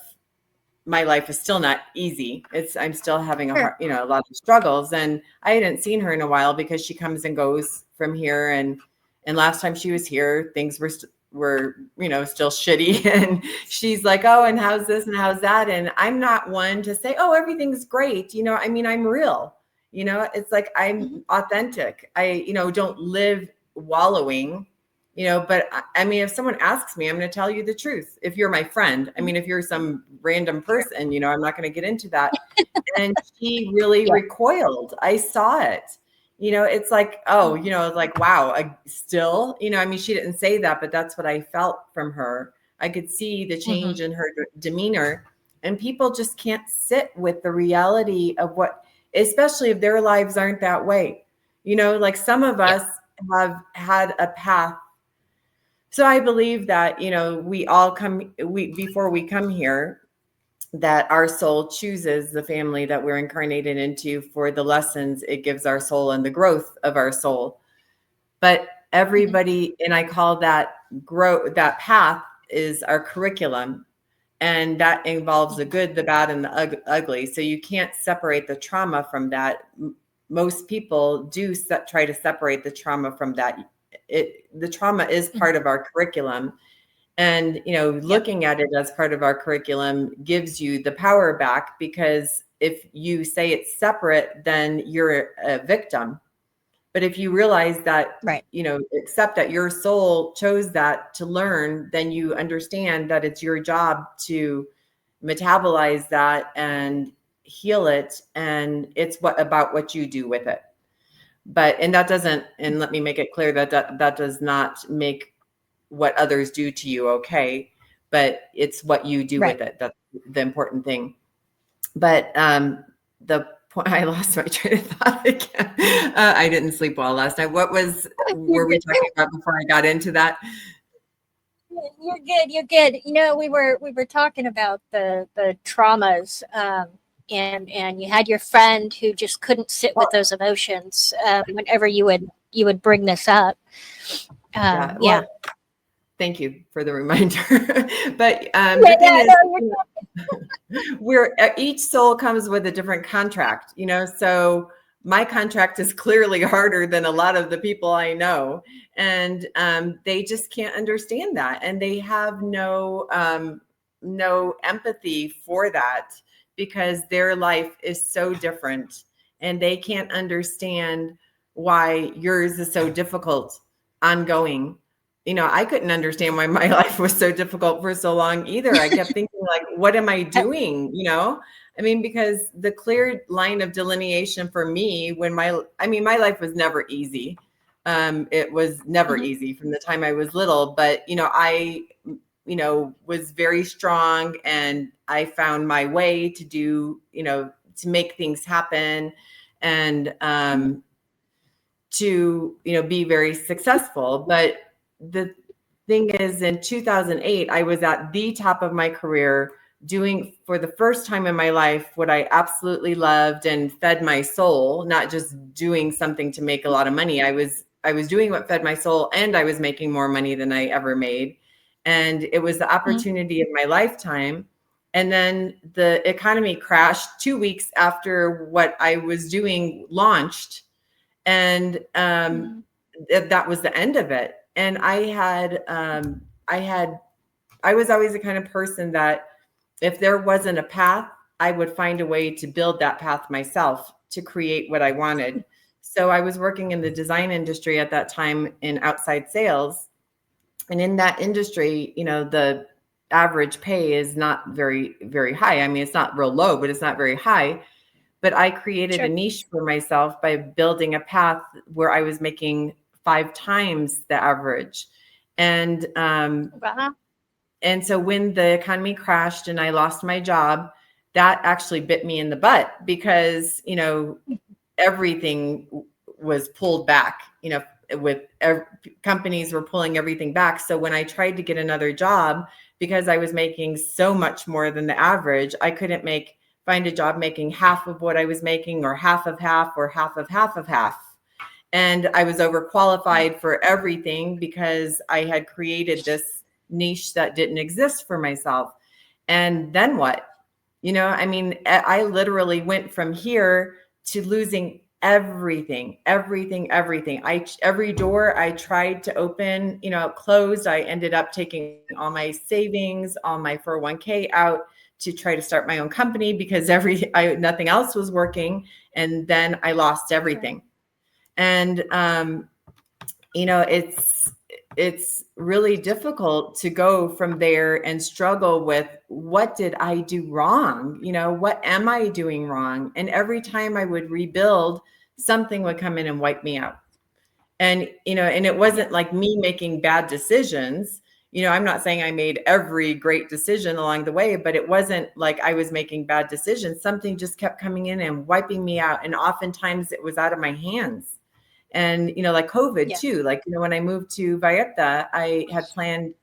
my life is still not easy. I'm still having Sure. a lot of struggles. And I hadn't seen her in a while because she comes and goes from here. And last time she was here, things were, still shitty. And she's like, oh, and how's this and how's that? And I'm not one to say, oh, everything's great. I mean, I'm real, it's like, I'm Mm-hmm. authentic. I, don't live wallowing, but I mean, if someone asks me, I'm going to tell you the truth. If you're my friend, I Mm-hmm. mean, if you're some random Sure. person, I'm not going to get into that. And she really Yeah. recoiled. I saw it. It's like, oh, Mm-hmm. it's like, wow, still, I mean, she didn't say that, but that's what I felt from her. I could see the Mm-hmm. change in her demeanor, and people just can't sit with the reality of what, especially if their lives aren't that way. Like some of Yeah. us have had a path. So I believe that, we all before we come here, that our soul chooses the family that we're incarnated into for the lessons it gives our soul and the growth of our soul. But Mm-hmm. everybody, and I call that that path is our curriculum. And that involves the Mm-hmm. good, the bad, and the ugly. So you can't separate the trauma from that. Most people do try to separate the trauma from that. The trauma is Mm-hmm. part of our curriculum. And, Yep. looking at it as part of our curriculum gives you the power back, because if you say it's separate, then you're a victim. But if you realize that, Right. accept that your soul chose that to learn, then you understand that it's your job to metabolize that and heal it. And it's about what you do with it. And that doesn't, and let me make it clear that does not make what others do to you okay, but it's what you do Right. with it. That's the important thing. But the point, I lost my train of thought again. I didn't sleep well last night. You're Were we good. talking about before I got into that? You're good. You're good. We were talking about the traumas, and you had your friend who just couldn't sit with Well, those emotions. Whenever you would bring this up. yeah. Yeah. Well, thank you for the reminder. But Yeah. the thing Yeah. is, No, you're each soul comes with a different contract, so my contract is clearly harder than a lot of the people I know, and they just can't understand that, and they have no empathy for that, because their life is so different, and they can't understand why yours is so difficult ongoing. I couldn't understand why my life was so difficult for so long either. I kept thinking, like, what am I doing? I mean, because the clear line of delineation for me my life was never easy. It was never Mhm. easy from the time I was little, but, I, was very strong, and I found my way to do, to make things happen, and, Mhm. to be very successful. But the thing is, in 2008 I was at the top of my career, doing for the first time in my life what I absolutely loved and fed my soul, not just doing something to make a lot of money. I was doing what fed my soul, and I was making more money than I ever made, and it was the Mhm. opportunity of my lifetime. And then the economy crashed 2 weeks after what I was doing launched, and Mhm. that was the end of it. And I had was always the kind of person that if there wasn't a path, I would find a way to build that path myself to create what I wanted. So I was working in the design industry at that time in outside sales. And in that industry, the average pay is not very, very high. I mean, it's not real low, but it's not very high. But I created a niche for myself by building a path where I was making 5 times the average. And and so when the economy crashed and I lost my job, that actually bit me in the butt because, everything was pulled back, companies were pulling everything back. So when I tried to get another job, because I was making so much more than the average, I couldn't find a job making half of what I was making, or half of half, or half of half of half. And I was overqualified for everything because I had created this niche that didn't exist for myself. And then what? I literally went from here to losing everything. Every door I tried to open, closed. I ended up taking all my savings, all my 401k out to try to start my own company because nothing else was working. And then I lost everything. And, it's really difficult to go from there and struggle with what did I do wrong? What am I doing wrong? And every time I would rebuild, something would come in and wipe me out. And, and it wasn't like me making bad decisions. I'm not saying I made every great decision along the way, but it wasn't like I was making bad decisions. Something just kept coming in and wiping me out. And oftentimes it was out of my hands. And, like COVID too, like, when I moved to Valletta, I had planned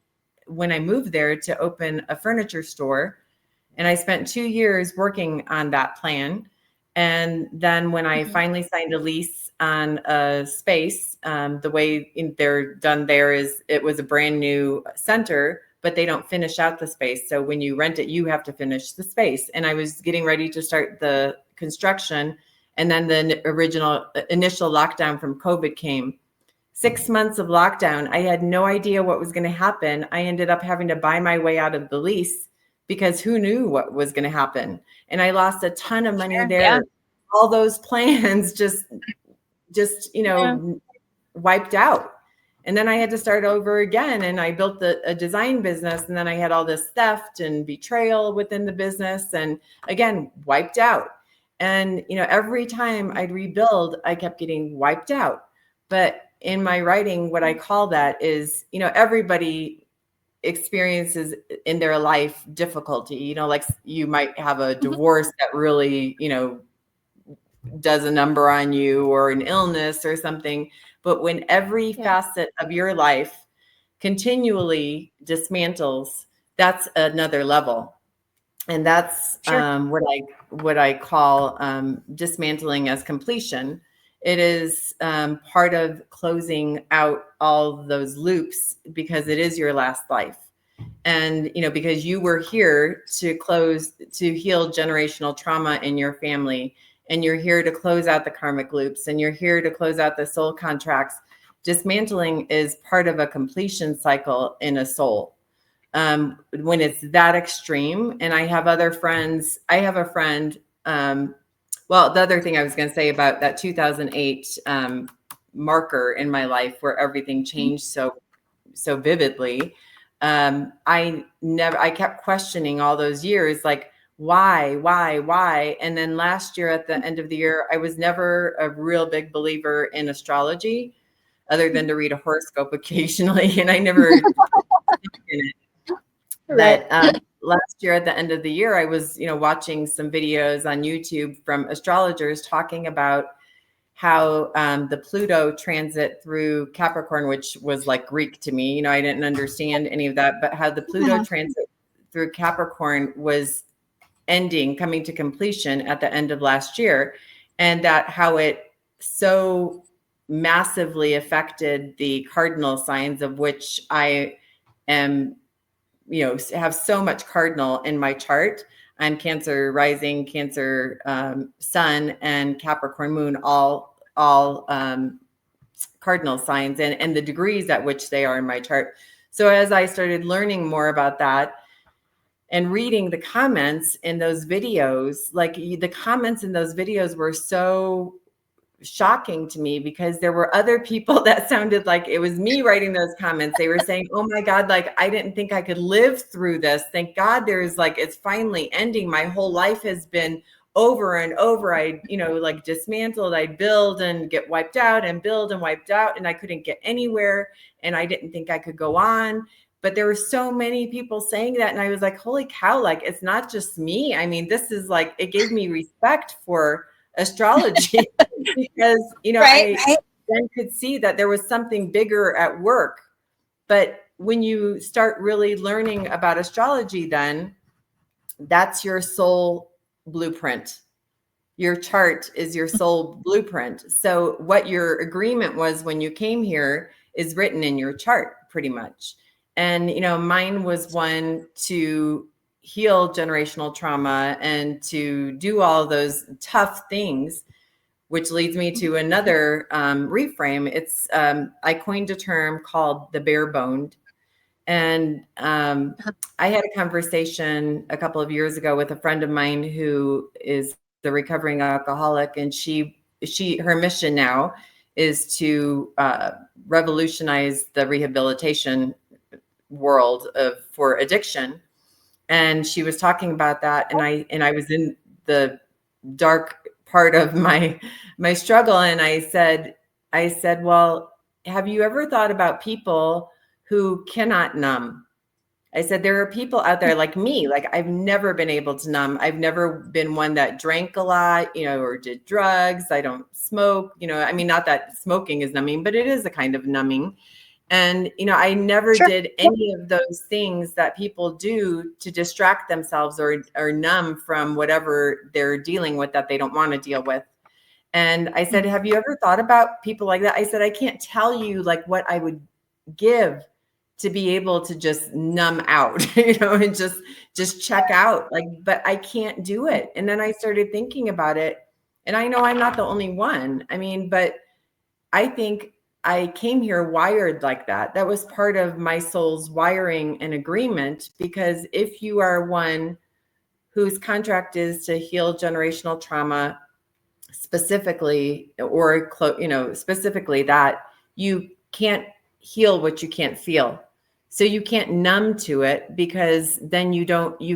when I moved there to open a furniture store. And I spent 2 years working on that plan. And then when I finally signed a lease on a space, the way they're done there is it was a brand new center, but they don't finish out the space. So when you rent it, you have to finish the space. And I was getting ready to start the construction. And then the initial lockdown from COVID came. 6 months of lockdown. I had no idea what was going to happen. I ended up having to buy my way out of the lease because who knew what was going to happen? And I lost a ton of money there. Yeah. All those plans just wiped out. And then I had to start over again. And I built a design business. And then I had all this theft and betrayal within the business. And again, wiped out. And, every time I'd rebuild, I kept getting wiped out. But in my writing, what I call that is, everybody experiences in their life difficulty, like you might have a divorce that really, does a number on you, or an illness or something. But when every facet of your life continually dismantles, that's another level. And that's what I call dismantling as completion. It is part of closing out all those loops because it is your last life. And, because you were here to heal generational trauma in your family, and you're here to close out the karmic loops, and you're here to close out the soul contracts. Dismantling is part of a completion cycle in a soul. When it's that extreme. And I have other friends. I have a friend. Well, the other thing I was going to say about that 2008 marker in my life where everything changed so vividly. I kept questioning all those years, like, why? And then last year at the end of the year, I was never a real big believer in astrology other than to read a horoscope occasionally. And I never in it. That last year at the end of the year, I was, watching some videos on YouTube from astrologers talking about how the Pluto transit through Capricorn, which was like Greek to me, I didn't understand any of that, but how the Pluto transit through Capricorn was coming to completion at the end of last year, and that how it so massively affected the cardinal signs, of which I am have so much cardinal in my chart. I'm Cancer rising, Cancer sun, and Capricorn moon, all cardinal signs, and the degrees at which they are in my chart. So as I started learning more about that and reading the comments in those videos, like the comments in those videos were so shocking to me, because there were other people that sounded like it was me writing those comments. They were saying, oh my God, like, I didn't think I could live through this. Thank God there's like, it's finally ending. My whole life has been over and over. I, like dismantled, I'd build and get wiped out and build and wiped out, and I couldn't get anywhere. And I didn't think I could go on. But there were so many people saying that. And I was like, holy cow, like, it's not just me. I mean, this is like, it gave me respect for astrology because, Right. I then could see that there was something bigger at work. But when you start really learning about astrology, then that's your soul blueprint. Your chart is your soul blueprint. So what your agreement was when you came here is written in your chart pretty much. And, mine was one to heal generational trauma and to do all those tough things, which leads me to another reframe. It's I coined a term called the bare boned. And I had a conversation a couple of years ago with a friend of mine who is the recovering alcoholic, and her mission now is to revolutionize the rehabilitation world for addiction. And she was talking about that, and I was in the dark part of my struggle, and I said, well, have you ever thought about people who cannot numb? I said, there are people out there like me, like I've never been able to numb. I've never been one that drank a lot, or did drugs. I don't smoke, I mean, not that smoking is numbing, but it is a kind of numbing. And, I never did any of those things that people do to distract themselves or numb from whatever they're dealing with that they don't want to deal with. And I said, have you ever thought about people like that? I said, I can't tell you like what I would give to be able to just numb out, and just check out, like, but I can't do it. And then I started thinking about it, and I know I'm not the only one. I mean, but I think I came here wired like that. That was part of my soul's wiring and agreement, because if you are one whose contract is to heal generational trauma specifically, or, specifically that you can't heal what you can't feel. So you can't numb to it, because then you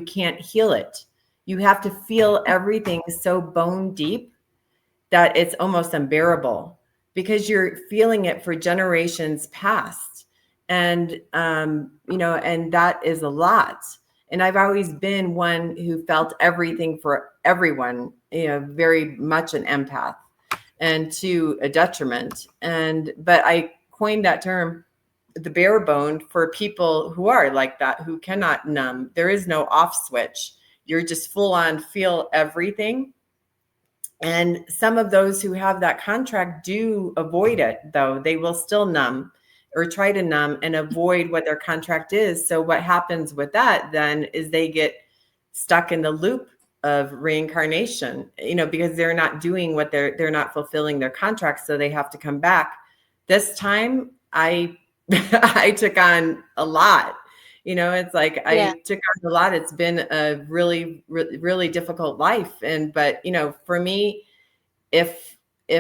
can't heal it. You have to feel everything so bone deep that it's almost unbearable, because you're feeling it for generations past. And, and that is a lot. And I've always been one who felt everything for everyone, very much an empath, and to a detriment. But I coined that term, the bare bone, for people who are like that, who cannot numb. There is no off switch. You're just full on feel everything. And some of those who have that contract do avoid it, though. They will still numb or try to numb and avoid what their contract is. So what happens with that then is they get stuck in the loop of reincarnation, because they're not doing what they're not fulfilling their contract. So they have to come back. This time I I took on a lot. It's like I took on a lot. It's been a really, really, really difficult life. But, for me, if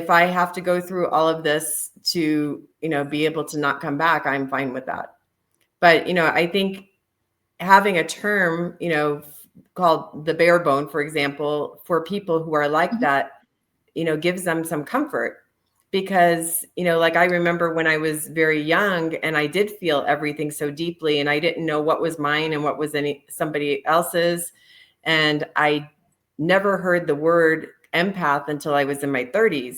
I have to go through all of this to, be able to not come back, I'm fine with that. But, I think having a term, called the bare bone, for example, for people who are like that, gives them some comfort. Because, like I remember when I was very young and I did feel everything so deeply, and I didn't know what was mine and what was somebody else's. And I never heard the word empath until I was in my 30s.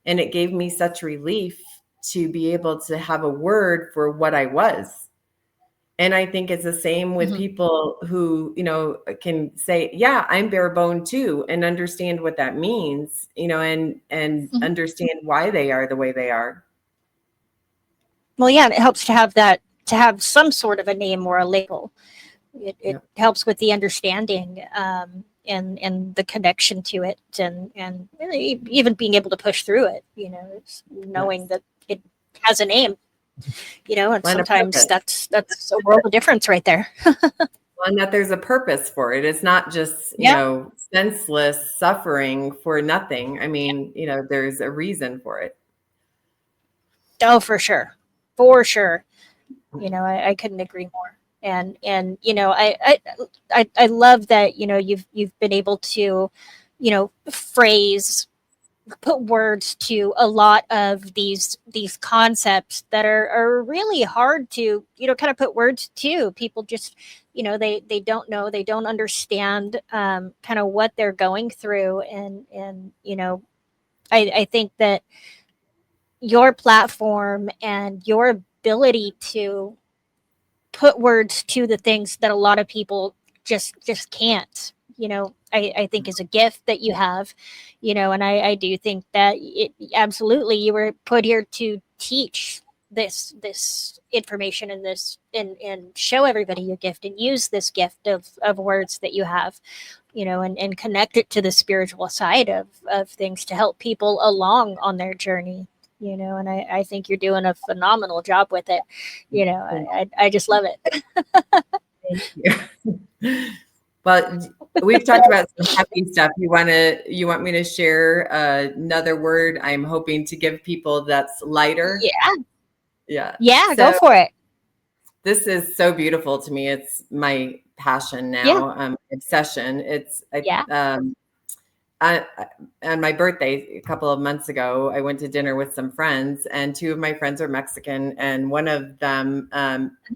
And it gave me such relief to be able to have a word for what I was. And I think it's the same with people who, can say, yeah, I'm bare bone too, and understand what that means, and understand why they are the way they are. Well, yeah, and it helps to have some sort of a name or a label. It helps with the understanding, and the connection to it, and really even being able to push through it, it's knowing that it has a name. And And a sometimes purpose. that's a world of difference right there. And that there's a purpose for it. It's not just, Yeah. senseless suffering for nothing. I mean, there's a reason for it. Oh, for sure. For sure. I couldn't agree more. And I love that, you've been able to, phrase, put words to a lot of these concepts that are really hard to, kind of put words to. People just, they don't know, they don't understand, kind of what they're going through. And I think that your platform and your ability to put words to the things that a lot of people just can't, I think is a gift that you have, and I do think that it absolutely, you were put here to teach this information, and this, and show everybody your gift, and use this gift of words that you have, and connect it to the spiritual side of things, to help people along on their journey, and I think you're doing a phenomenal job with it. I just love it. Thank you. Well, we've talked about some happy stuff. You want me to share another word I'm hoping to give people that's lighter? Yeah. Yeah. Yeah, go So for it. this is so beautiful to me. It's my passion Yeah. now, obsession. Yeah. I, on my birthday a couple of months ago, I went to dinner with some friends, and two of my friends are Mexican, and one of them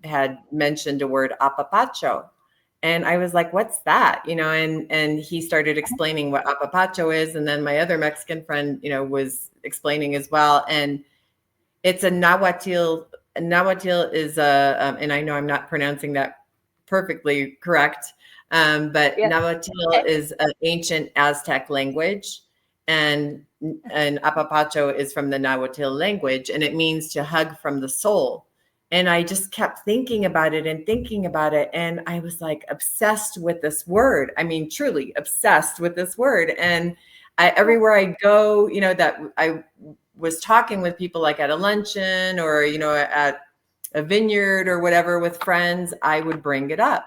had mentioned a word, apapacho. And I was like, what's that? And he started explaining what apapacho is. And then my other Mexican friend, was explaining as well. And it's a Nahuatl. Nahuatl is and I know I'm not pronouncing that perfectly correct, but Yeah. Nahuatl Okay. is an ancient Aztec language, and Apapacho is from the Nahuatl language, and it means to hug from the soul. And I just kept thinking about it and thinking about it, and I was like obsessed with this word. I mean, truly obsessed with this word. And everywhere I go, that I was talking with people, like at a luncheon or at a vineyard or whatever with friends, I would bring it up,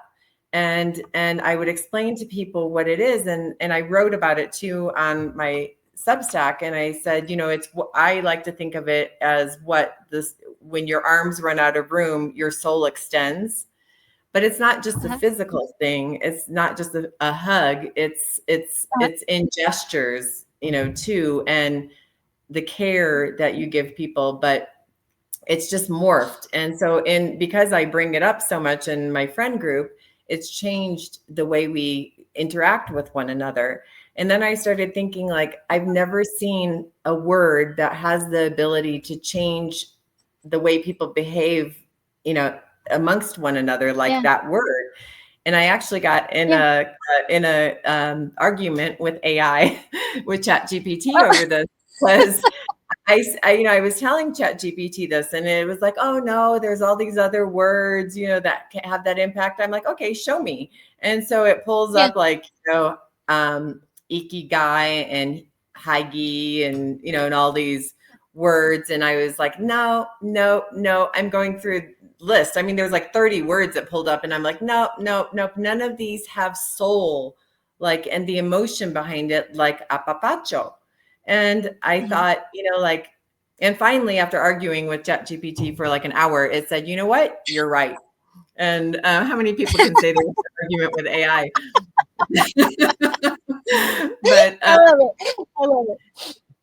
and I would explain to people what it is, and I wrote about it too on my Substack. And I said, it's, I like to think of it as when your arms run out of room, your soul extends. But it's not just a Uh-huh. physical thing. It's not just a hug. It's in gestures, too, and the care that you give people. But it's just morphed. And so because I bring it up so much in my friend group, it's changed the way we interact with one another. And then I started thinking, like, I've never seen a word that has the ability to change the way people behave, amongst one another, like Yeah. that word. And I actually got in Yeah. a argument with AI, with ChatGPT over this, because I was telling ChatGPT this, and it was like, oh no, there's all these other words, that can have that impact. I'm like, okay, show me. And so it pulls Yeah. up, like, ikigai and haigi, and and all these words. And I was like, no, no, no. I'm going through list. I mean, there's like 30 words that pulled up, and I'm like, no, no, no. None of these have soul, like, and the emotion behind it, like apapacho. And I Mhm. thought, like, and finally, after arguing with ChatGPT for like an hour, it said, you know what? You're right. And how many people can say they have an argument with AI? But I love it. I love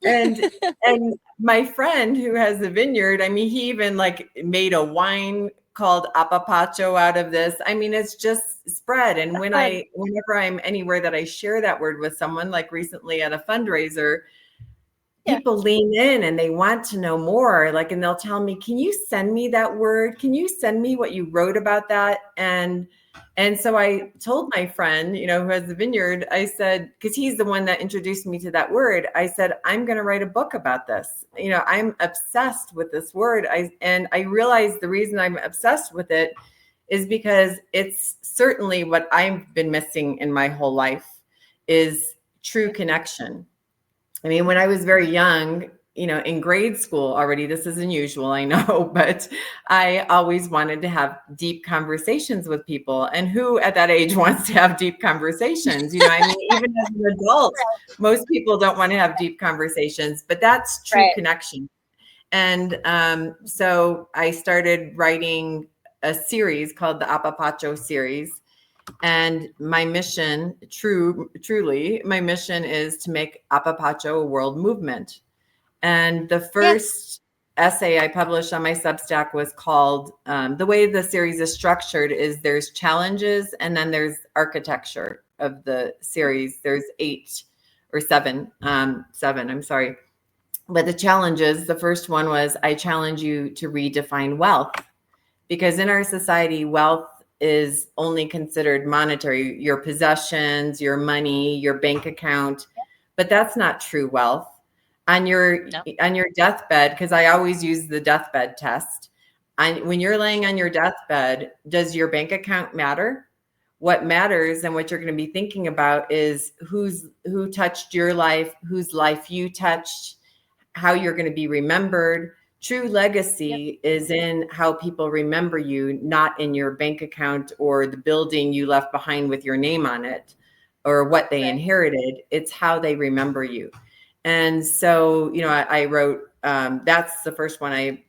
and it. and my friend who has the vineyard, I mean, he even like made a wine called apapacho out of this. I mean, it's just spread. And Fun. whenever I'm anywhere that I share that word with someone, like recently at a fundraiser, Yeah. people lean in and they want to know more, like, and they'll tell me, can you send me that word? Can you send me what you wrote about that? And so I told my friend, who has the vineyard, I said, because he's the one that introduced me to that word, I said, I'm going to write a book about this. I'm obsessed with this word. And I realized the reason I'm obsessed with it is because it's certainly what I've been missing in my whole life, is true connection. I mean, when I was very young, in grade school already, this is unusual, I know, but I always wanted to have deep conversations with people. And who at that age wants to have deep conversations? I mean, even as an adult, most people don't want to have deep conversations, but that's true connection. And so I started writing a series called the Apapacho series. And my mission, truly, my mission is to make Apapacho a world movement. And the first essay I published on my Substack was called, the way the series is structured is there's challenges and then there's architecture of the series. There's 8 or 7, 7, I'm sorry. But the challenges, the first one was, I challenge you to redefine wealth, because in our society, wealth is only considered monetary, your possessions, your money, your bank account, but that's not true wealth. On your deathbed, because I always use the deathbed test. When you're laying on your deathbed, does your bank account matter? What matters and what you're going to be thinking about is who touched your life, whose life you touched, how you're going to be remembered. True legacy is in how people remember you, not in your bank account or the building you left behind with your name on it or what they inherited. It's how they remember you. And so, I wrote, that's the first one I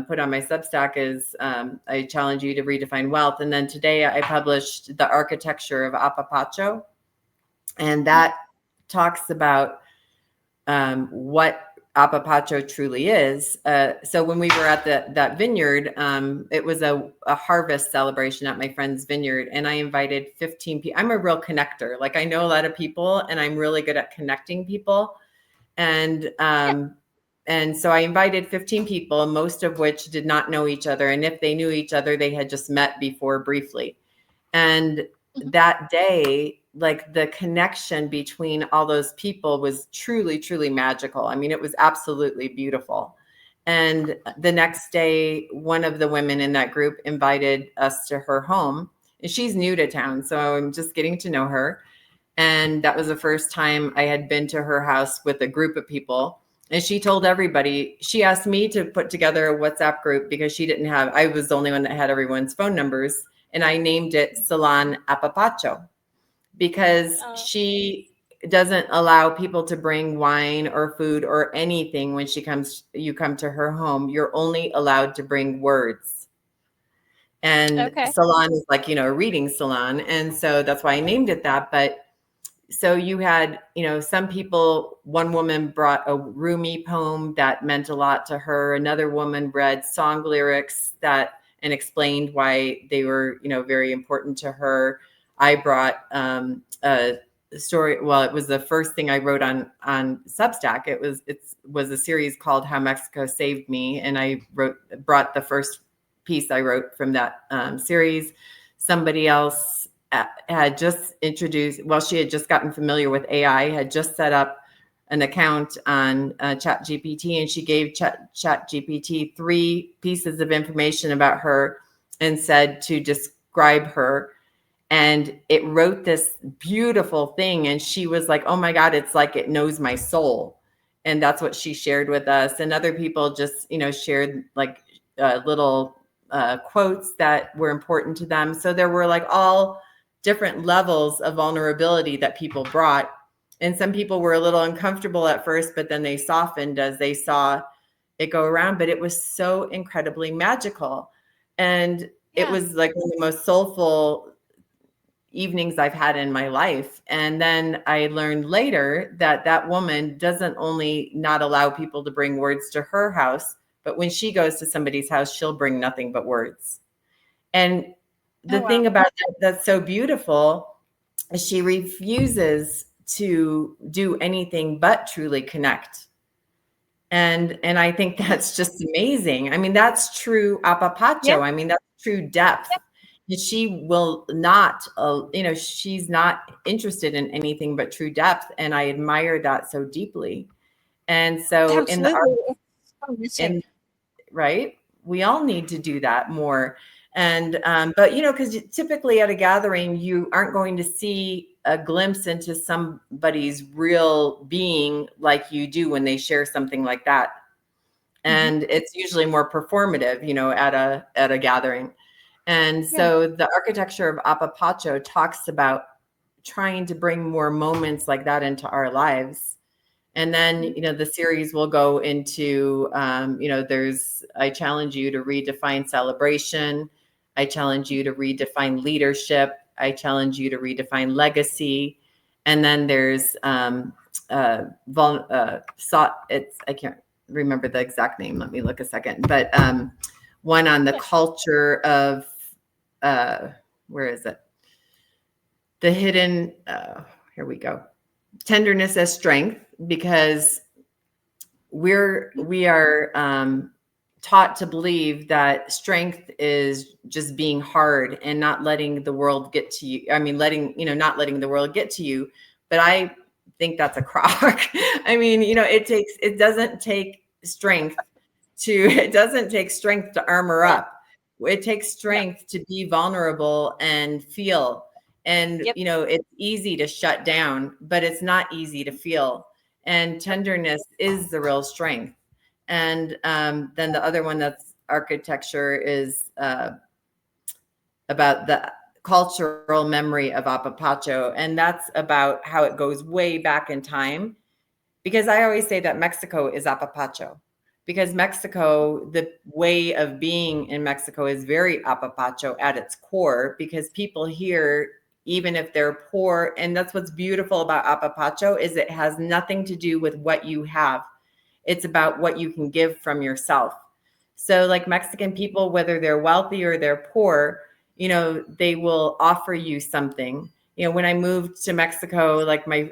put on my Substack is I challenge you to redefine wealth. And then today I published The Architecture of Apapacho. And that talks about what Apapacho truly is. So when we were at that vineyard, it was a harvest celebration at my friend's vineyard, and I invited 15 people. I'm a real connector. Like, I know a lot of people, and I'm really good at connecting people. And so I invited 15 people, most of which did not know each other. And if they knew each other, they had just met before briefly. And that day, like, the connection between all those people was truly, truly magical. I mean, it was absolutely beautiful. And the next day, one of the women in that group invited us to her home. And she's new to town, so I'm just getting to know her. And that was the first time I had been to her house with a group of people. And she told everybody, she asked me to put together a WhatsApp group because I was the only one that had everyone's phone numbers. And I named it Salon Apapacho because she doesn't allow people to bring wine or food or anything when you come to her home. You're only allowed to bring words. And salon is like, a reading salon. And so that's why I named it that. But so you had, some people, one woman brought a Rumi poem that meant a lot to her. Another woman read song lyrics and explained why they were, very important to her. I brought a story. Well, it was the first thing I wrote on Substack. It was a series called How Mexico Saved Me. And I brought the first piece I wrote from that series. Somebody else had just she had just gotten familiar with AI, had just set up an account on ChatGPT, and she gave ChatGPT 3 pieces of information about her and said to describe her. And it wrote this beautiful thing. And she was like, oh my God, it's like it knows my soul. And that's what she shared with us. And other people just, shared like little quotes that were important to them. So there were like all different levels of vulnerability that people brought. And some people were a little uncomfortable at first, but then they softened as they saw it go around. But it was so incredibly magical. And it was like one of the most soulful evenings I've had in my life. And then I learned later that woman doesn't only not allow people to bring words to her house, but when she goes to somebody's house, she'll bring nothing but words. And the thing about that's so beautiful is she refuses to do anything but truly connect. And I think that's just amazing. I mean, that's true Apapacho. I mean, that's true depth. She will not, she's not interested in anything but true depth. And I admire that so deeply. And so right, we all need to do that more. And, but, because typically at a gathering, you aren't going to see a glimpse into somebody's real being like you do when they share something like that and it's usually more performative, at a gathering. And so the architecture of Apapacho talks about trying to bring more moments like that into our lives. And then, the series will go into, I challenge you to redefine celebration. I challenge you to redefine leadership. I challenge you to redefine legacy. And then there's, I can't remember the exact name. Let me look a second. But one on the culture of, where is it? The hidden, here we go. Tenderness as strength, because we are taught to believe that strength is just being hard and not letting the world get to you. I mean, not letting the world get to you. But I think that's a crock. I mean, it doesn't take strength to armor up. It takes strength to be vulnerable and feel. And, it's easy to shut down, but it's not easy to feel. And tenderness is the real strength. And then the other one that's architecture is about the cultural memory of Apapacho. And that's about how it goes way back in time. Because I always say that Mexico is Apapacho. Because Mexico, the way of being in Mexico is very Apapacho at its core, because people here, even if they're poor, and that's what's beautiful about Apapacho, is it has nothing to do with what you have. It's about what you can give from yourself. So like Mexican people, whether they're wealthy or they're poor, they will offer you something. When I moved to Mexico, like my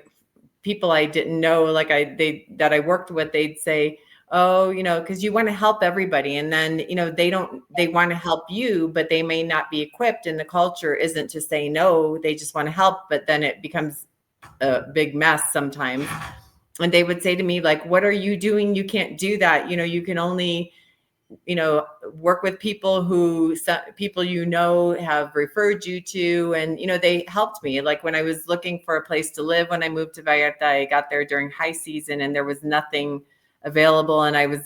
people I didn't know, that I worked with, they'd say, oh, because you want to help everybody. And then, they want to help you, but they may not be equipped. And the culture isn't to say no, they just want to help. But then it becomes a big mess sometimes. And they would say to me, like, what are you doing? You can't do that. You can only, work with people who have referred you to. And, they helped me. Like when I was looking for a place to live, when I moved to Vallarta, I got there during high season and there was nothing available. And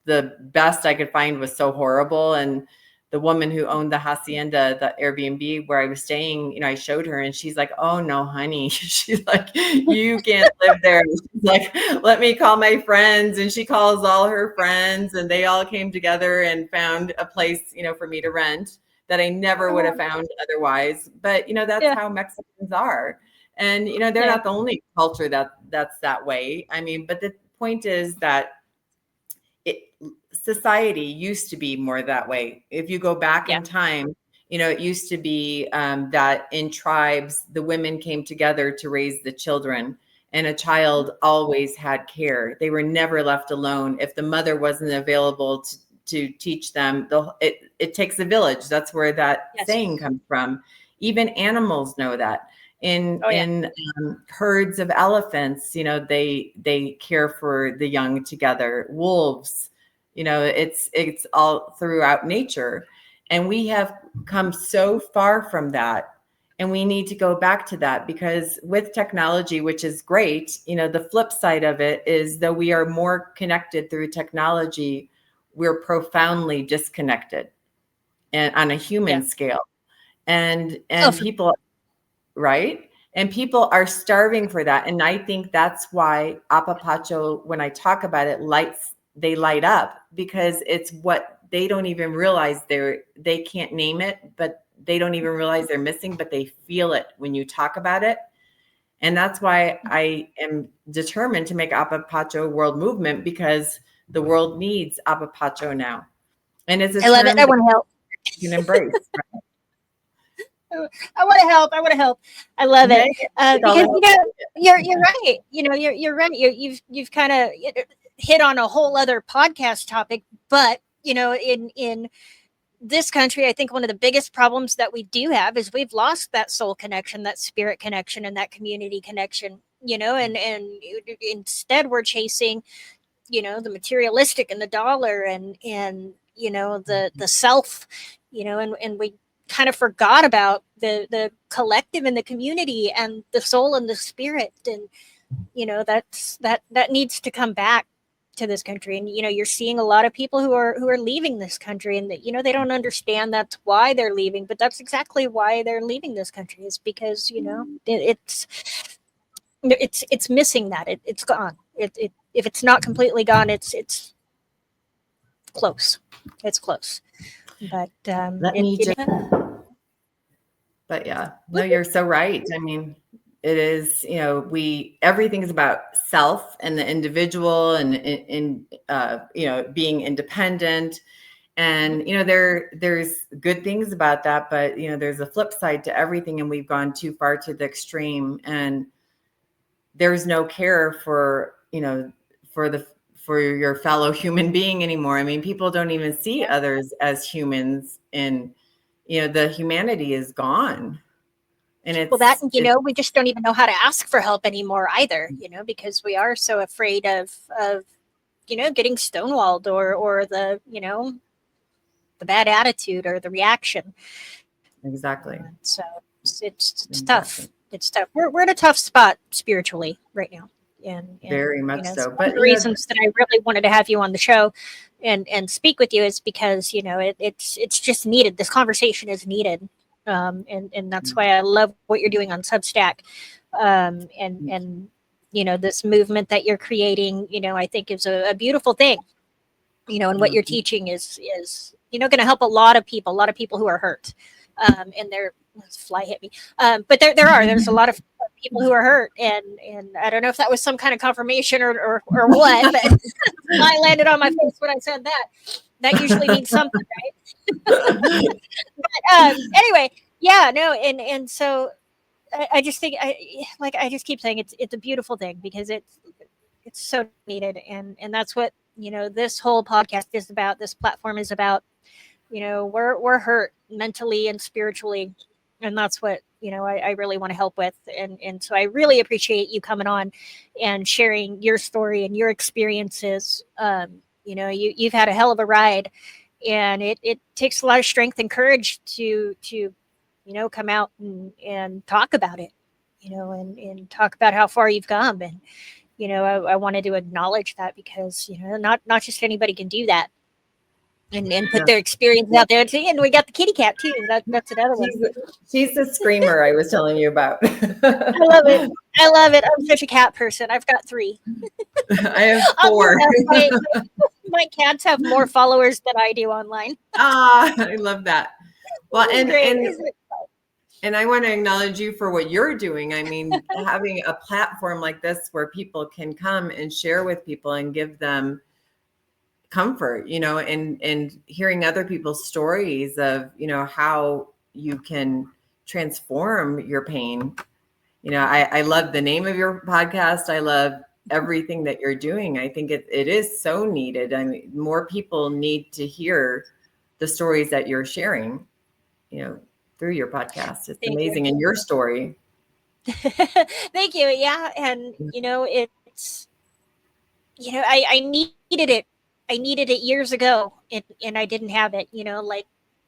the best I could find was so horrible. And the woman who owned the hacienda, the Airbnb where I was staying, I showed her and she's like, oh no, honey. She's like, you can't live there. She's like, let me call my friends. And she calls all her friends and they all came together and found a place, for me to rent that I never would have found otherwise. But, that's how Mexicans are. And, they're not the only culture that's that way. I mean, but the point is that society used to be more that way. If you go back in time, it used to be that in tribes, the women came together to raise the children, and a child always had care. They were never left alone. If the mother wasn't available to teach them, it takes a village. That's where that saying comes from. Even animals know that. In herds of elephants, they care for the young together. Wolves, it's all throughout nature. And we have come so far from that. And we need to go back to that, because with technology, which is great, the flip side of it is, though we are more connected through technology, we're profoundly disconnected and on a human scale. And people, right? And people are starving for that. And I think that's why Apapacho, when I talk about it, they light up, because it's what they don't even realize they can't name it, but they don't even realize they're missing, but they feel it when you talk about it. And that's why I am determined to make Apapacho a world movement, because the world needs Apapacho now. And it's I love it. I want to help. You can embrace. Right? I want to help. I love it, because you're right. You're right. You've kind of hit on a whole other podcast topic, but in this country, I think one of the biggest problems that we do have is we've lost that soul connection, that spirit connection, and that community connection. And instead we're chasing, the materialistic and the dollar and the self, and we kind of forgot about the collective and the community and the soul and the spirit. And that needs to come back to this country, and you're seeing a lot of people who are leaving this country, and that they don't understand that's why they're leaving, but that's exactly why they're leaving this country, is because it's missing that. It's gone. It if it's not completely gone, it's close. It's close. But Let me just, but yeah, no, you're so right. I mean, it is, everything is about self and the individual and being independent. And, there's good things about that, but, there's a flip side to everything. And we've gone too far to the extreme, and there's no care for, for your fellow human being anymore. I mean, people don't even see others as humans, and, the humanity is gone. And we just don't even know how to ask for help anymore either, because we are so afraid of getting stonewalled, or the the bad attitude or the reaction. Exactly. So it's tough. It's tough. We're in a tough spot spiritually right now. And very much so. But one of the reasons that I really wanted to have you on the show and speak with you is because it's just needed. This conversation is needed, and that's why I love what you're doing on Substack, and this movement that you're creating. I think is a beautiful thing. And what you're teaching is going to help a lot of people who are hurt, and they're fly hit me, but there's a lot of people who are hurt, and I don't know if that was some kind of confirmation or what, but I landed on my face when I said that usually means something, right? But anyway, yeah, no, and so I just think I just keep saying it's a beautiful thing, because it's so needed, and that's what this whole podcast is about. This platform is about. We're hurt mentally and spiritually, and that's what I really want to help with, and so I really appreciate you coming on and sharing your story and your experiences. You've had a hell of a ride, and it takes a lot of strength and courage to come out and talk about it, and talk about how far you've come. And I wanted to acknowledge that, because not just anybody can do that, and put their experience out there. And we got the kitty cat too. That's another one. She's the screamer I was telling you about. I love it. I'm such a cat person. I've got 3. I have 4. My cats have more followers than I do online. I love that. Well, and I want to acknowledge you for what you're doing. I mean, having a platform like this where people can come and share with people and give them comfort, and hearing other people's stories of, how you can transform your pain. I love the name of your podcast. I love everything that you're doing. I think it is so needed. I mean, more people need to hear the stories that you're sharing, through your podcast. It's amazing. And your story. Thank you. Yeah. And, it's, I needed it. I needed it years ago, and I didn't have it,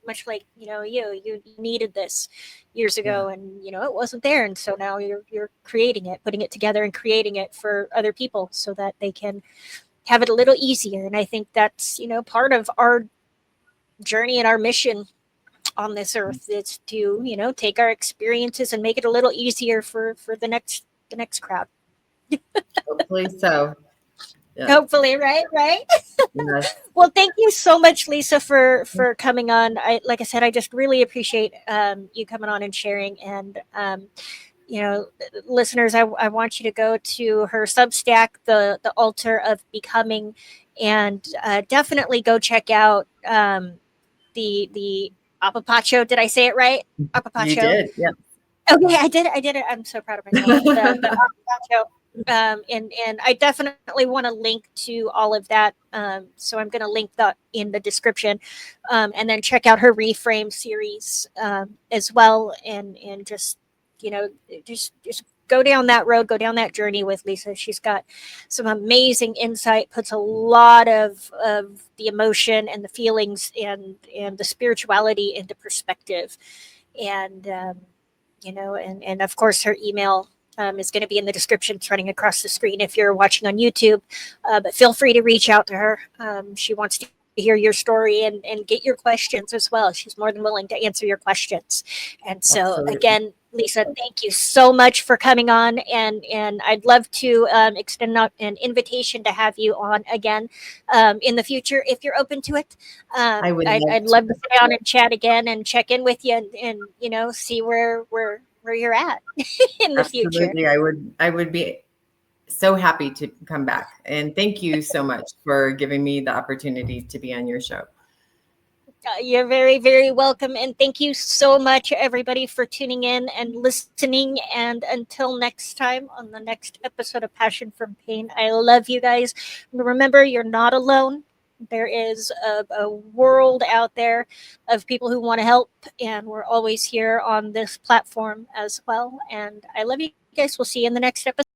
much like, you needed this years ago, and, it wasn't there. And so now you're creating it, putting it together and creating it for other people so that they can have it a little easier. And I think that's, part of our journey and our mission on this earth is to take our experiences and make it a little easier for the next crowd. Hopefully so. Yeah. Hopefully, right? Yes. Well, thank you so much, Lisa, for coming on. Like I said, I just really appreciate you coming on and sharing. And listeners, I want you to go to her Substack, the Altar of Becoming, and definitely go check out the Apapacho. Did I say it right? Apapacho. You did, yeah. Okay, I did it. I'm so proud of myself. The Apapacho. And I definitely want to link to all of that. So I'm going to link that in the description, and then check out her Reframe series as well. And just just go down that road, go down that journey with Lisa. She's got some amazing insight, puts a lot of the emotion and the feelings and the spirituality into perspective. And and of course her email is going to be in the description. It's running across the screen if you're watching on YouTube. But feel free to reach out to her. She wants to hear your story and get your questions as well. She's more than willing to answer your questions. And so, Absolutely. again, Lisa, thank you so much for coming on. And I'd love to extend out an invitation to have you on again in the future if you're open to it. I would I'd love to. love to stay on and chat again and check in with you and see where you're at in the future. Absolutely. I would be so happy to come back. And thank you so much for giving me the opportunity to be on your show. You're very, very welcome. And thank you so much, everybody, for tuning in and listening. And until next time on the next episode of Passion from Pain, I love you guys. Remember, you're not alone. There is a world out there of people who want to help, and we're always here on this platform as well. And I love you guys. We'll see you in the next episode.